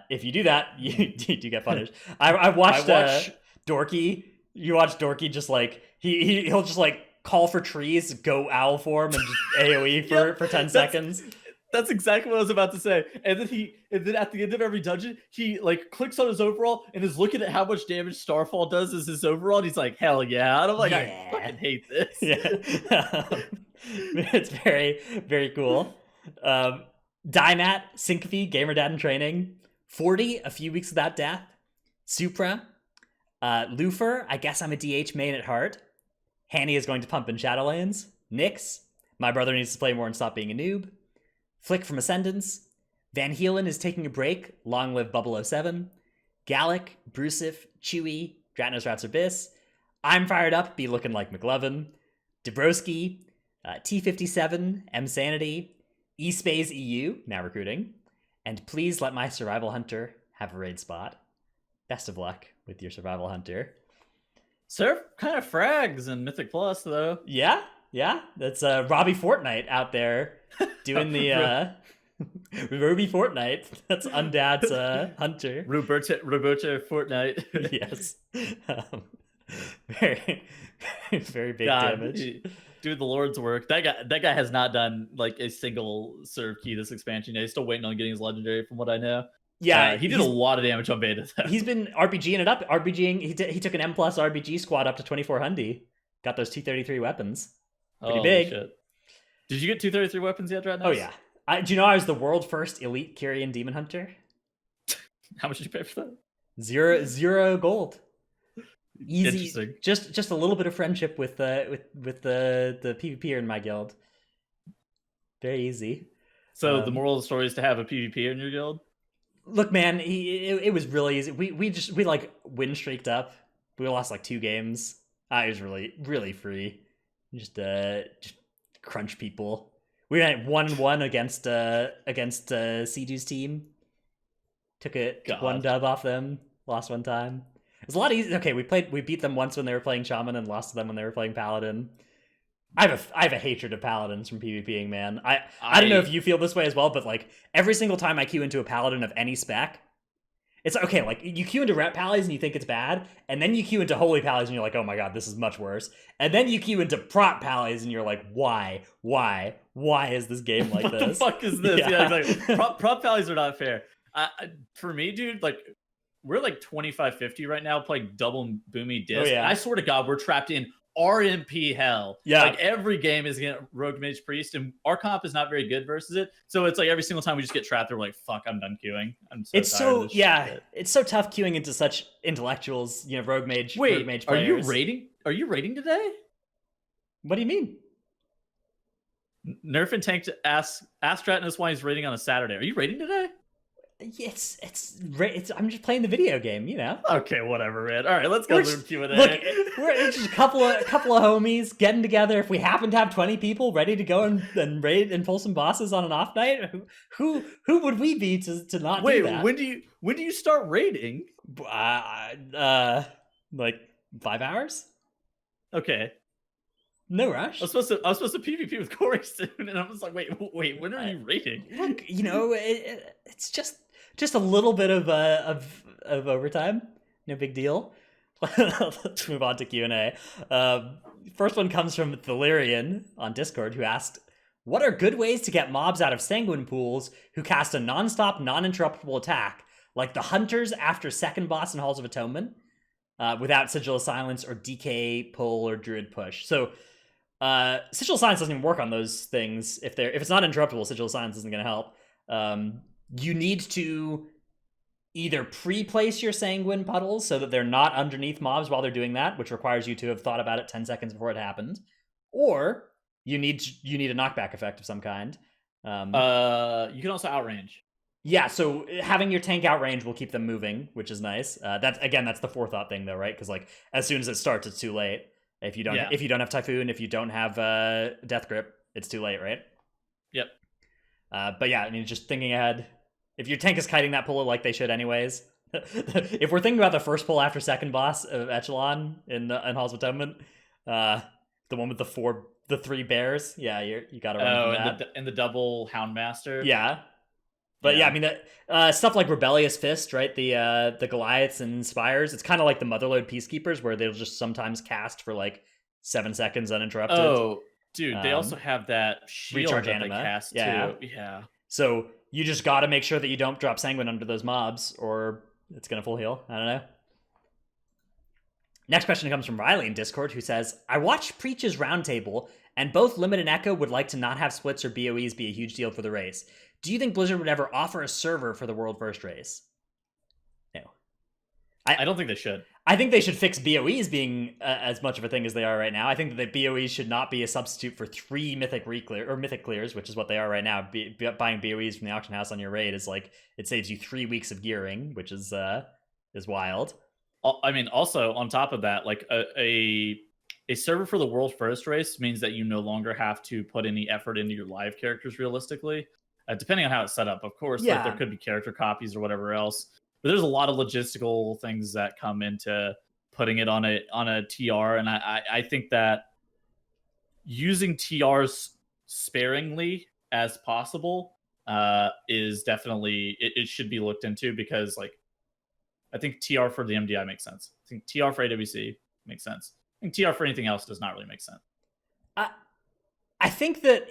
if you do that, you do get punished. I watched Dorky. You watch Dorky just like he'll just like call for trees, go owl form, and just AoE for 10 seconds. That's exactly what I was about to say. And then at the end of every dungeon, he like clicks on his overall and is looking at how much damage Starfall does as his overall. And he's like, hell yeah. And I'm like, I fucking hate this. Yeah. It's very, very cool. Dymat, Syncope, Gamer Dad in Training, 40, A Few Weeks Without Death, Supra, Lufer, I Guess I'm a DH main at heart, Hanny is going to pump in Shadowlands, Nyx, My Brother Needs to Play More and Stop Being a Noob, Flick from Ascendance, Van Heelen is taking a break, Long Live Bubble 07, Gallic, Brusif, Chewy, Dratnos Rats Abyss, I'm Fired Up, Be Looking Like McLovin, Dabrowski, T57, M Sanity, eSpace EU, now recruiting, and Please Let My Survival Hunter Have a Raid Spot. Best of luck with your Survival Hunter. Surf kind of frags in Mythic Plus, though. Yeah, that's Robbie Fortnite out there doing the Ruby Fortnite. That's Undad's Hunter. Roberto Fortnite. Yes. Very, very big damage. Doing the Lord's work. That guy has not done like a single serve key this expansion. He's still waiting on getting his legendary, from what I know. Yeah, he did a lot of damage on beta. He's been RPGing it up. He took an M plus RBG squad up to 2400. Got those 233 weapons. Pretty big. Shit. Did you get 233 weapons yet, Dreadnoughts? Oh yeah. Do you know I was the world first elite Kyrian demon hunter? How much did you pay for that? Zero gold. Easy. Interesting. Just a little bit of friendship with the PvPer in my guild. Very easy. So the moral of the story is to have a PvP in your guild. Look, man, it was really easy. We like win streaked up. We lost like 2 games. It was really free. Just crunch people. We went 1-1 against CG's team. Took one dub off them. Lost one time. It was a lot easier. Okay, we beat them once when they were playing Shaman and lost to them when they were playing Paladin. I have a hatred of Paladins from PvPing, man. I don't know if you feel this way as well, but like every single time I queue into a Paladin of any spec, it's okay. Like you queue into Rep Pallies and you think it's bad, and then you queue into Holy Pallies and you're like, oh my god, this is much worse. And then you queue into Prot Pallies and you're like, why is this game like this? What the fuck is this? Yeah, exactly. Prot Pallies are not fair. For me, dude, like we're like 25-50 right now playing double boomy disc. Oh, yeah. And I swear to God, we're trapped in RMP hell. Yeah. Like every game is getting Rogue Mage Priest, and our comp is not very good versus it. So it's like every single time we just get trapped, we're like, fuck, I'm done queuing. It's so tough queuing into such intellectuals, Rogue Mage. Wait, Rogue Mage are you players. raiding? Are you raiding today? What do you mean? Nerf and Tank asked Stratnus why he's raiding on a Saturday. Are you raiding today? It's I'm just playing the video game, Okay, whatever, man. All right, let's go through Q&A. Look, we're just a couple of homies getting together. If we happen to have 20 people ready to go and raid and pull some bosses on an off night, who would we be to not do that? When do you start raiding? Like 5 hours. Okay. No rush. I was supposed to PvP with Corey soon, and I was like, wait, when are you raiding? Look, it's just a little bit of overtime. No big deal. Let's move on to Q&A. First one comes from Thalirian on Discord, who asked, what are good ways to get mobs out of Sanguine pools who cast a non-stop, non-interruptible attack, like the Hunters after second boss in Halls of Atonement, without Sigil of Silence or DK pull or Druid push? So Sigil of Silence doesn't even work on those things. If it's not interruptible, Sigil of Silence isn't going to help. You need to either pre-place your Sanguine puddles so that they're not underneath mobs while they're doing that, which requires you to have thought about it 10 seconds before it happened, or you need a knockback effect of some kind. You can also outrange. Yeah, so having your tank outrange will keep them moving, which is nice. That's the forethought thing, though, right? Because like as soon as it starts, it's too late. If you don't have Typhoon, if you don't have Death Grip, it's too late, right? Yep. But yeah, I mean, just thinking ahead. If your tank is kiting that pull like they should anyways. If we're thinking about the first pull after second boss of Echelon in Halls of Atonement, the one with the 3 bears, yeah, you got to run from that. And the double Houndmaster. Yeah. But yeah, I mean, stuff like Rebellious Fist, right? The Goliaths and Spires, it's kind of like the Motherlode Peacekeepers, where they'll just sometimes cast for like 7 seconds uninterrupted. Oh, dude, they also have that shield recharge that anima. they cast too. Yeah. So you just got to make sure that you don't drop Sanguine under those mobs, or it's going to full heal. I don't know. Next question comes from Riley in Discord, who says, I watched Preach's Roundtable, and both Limit and Echo would like to not have splits or BOEs be a huge deal for the race. Do you think Blizzard would ever offer a server for the World First race? No. I don't think they should. I think they should fix BOEs being as much of a thing as they are right now. I think that the BOEs should not be a substitute for 3 Mythic Mythic clears, which is what they are right now. Buying BOEs from the auction house on your raid is like, it saves you 3 weeks of gearing, which is wild. I mean, also on top of that, like a server for the World First race means that you no longer have to put any effort into your live characters realistically. Depending on how it's set up, of course, like there could be character copies or whatever else. But there's a lot of logistical things that come into putting it on a TR, and I think that using TRs sparingly as possible is definitely it should be looked into, because like I think TR for the MDI makes sense. I think TR for AWC makes sense. I think TR for anything else does not really make sense. I think that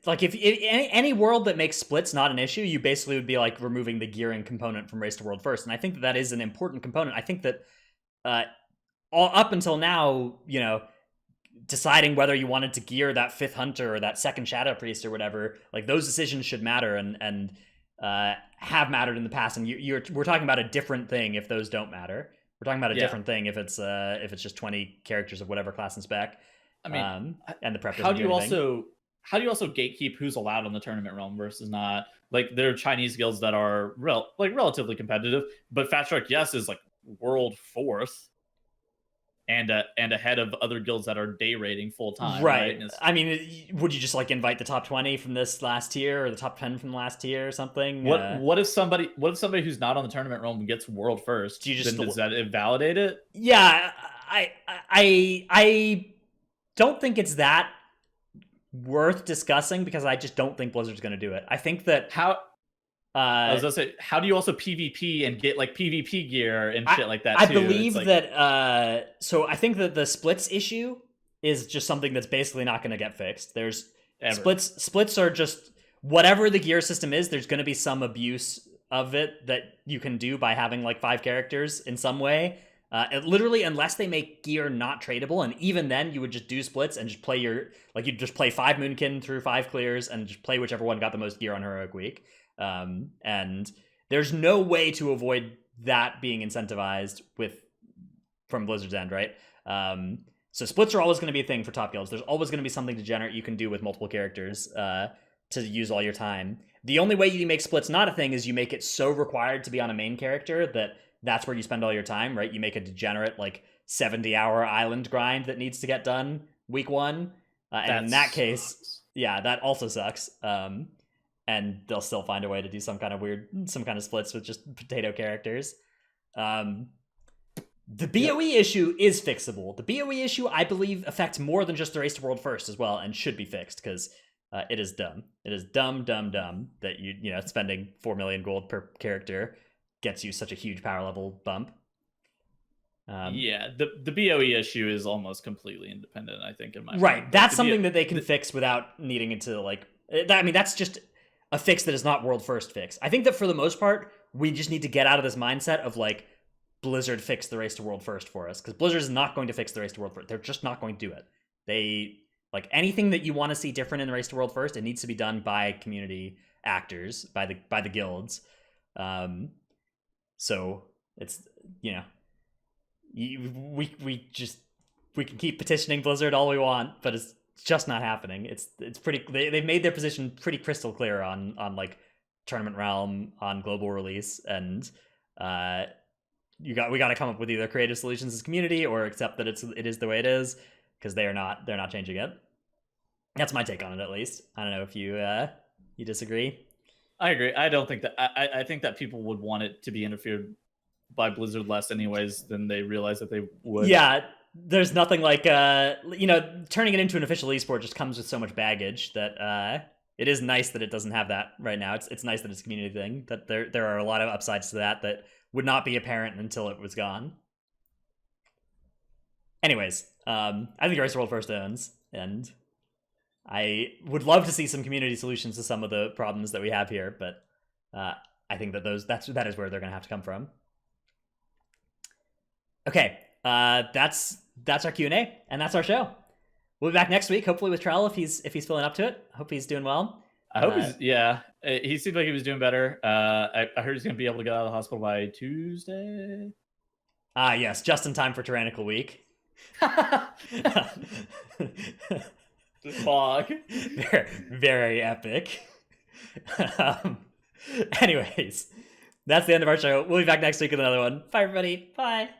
like if any world that makes splits not an issue, you basically would be like removing the gearing component from Race to World first, and I think that is an important component. I think that all up until now, deciding whether you wanted to gear that 5th hunter or that 2nd shadow priest or whatever, like those decisions should matter and have mattered in the past. And we're talking about a different thing if those don't matter. We're talking about a different thing if it's just 20 characters of whatever class and spec. I mean, and the prep doesn't do anything. How do you also gatekeep who's allowed on the tournament realm versus not? Like, there are Chinese guilds that are relatively competitive, but Fat Shark Yes is like world 4th. And ahead of other guilds that are day rating full time, right? I mean, would you just like invite the top 20 from this last tier or the top 10 from the last tier or something? What if somebody who's not on the tournament realm gets world first? Does that invalidate it? Yeah, I don't think it's that worth discussing because I just don't think Blizzard's going to do it. I think that I was gonna say, how do you also PvP and get like PvP gear and shit like that too? I believe that so I think that the splits issue is just something that's basically not going to get fixed. There's splits are just whatever the gear system is, there's going to be some abuse of it that you can do by having like 5 characters in some way. Literally, unless they make gear not tradable, and even then, you would just do splits and just play you'd just play 5 Moonkin through 5 clears and just play whichever one got the most gear on Heroic Week. And there's no way to avoid that being incentivized from Blizzard's end, right? So splits are always going to be a thing for top guilds. There's always going to be something degenerate you can do with multiple characters to use all your time. The only way you make splits not a thing is you make it so required to be on a main character that's where you spend all your time, right? You make a degenerate, like, 70-hour island grind that needs to get done week 1. And in that case, that also sucks. And they'll still find a way to do some kind of splits with just potato characters. The BOE issue is fixable. The BOE issue, I believe, affects more than just the Race to World first as well, and should be fixed, because it is dumb. It is dumb that spending 4 million gold per character gets you such a huge power level bump. The BOE issue is almost completely independent, I think, in my right. mind. That's something that they can fix without needing it to like. I mean, that's just a fix that is not world first fix. I think that for the most part, we just need to get out of this mindset of like Blizzard fix the Race to World first for us, because Blizzard is not going to fix the Race to World first. They're just not going to do it. They like anything that you want to see different in the Race to World first, it needs to be done by community actors, by the guilds. So it's we can keep petitioning Blizzard all we want, but it's just not happening. It's pretty. They've made their position pretty crystal clear on like tournament realm, on global release, and we got to come up with either creative solutions as community or accept that it is the way it is, because they're not changing it. That's my take on it, at least. I don't know if you disagree. I agree. I don't think that. I think that people would want it to be interfered by Blizzard less, anyways, than they realize that they would. Yeah, there's nothing like turning it into an official esport just comes with so much baggage that it is nice that it doesn't have that right now. It's nice that it's a community thing. That there are a lot of upsides to that would not be apparent until it was gone. Anyways, I think Race to World first owns, and I would love to see some community solutions to some of the problems that we have here, but I think that that is where they're going to have to come from. Okay, that's our Q&A, and that's our show. We'll be back next week, hopefully with Trell if he's feeling up to it. I hope he's doing well. I hope he seemed like he was doing better. I heard he's going to be able to get out of the hospital by Tuesday. Yes, just in time for Tyrannical Week. Fog. Very, very epic. Anyways, that's the end of our show. We'll be back next week with another one. Bye, everybody. Bye.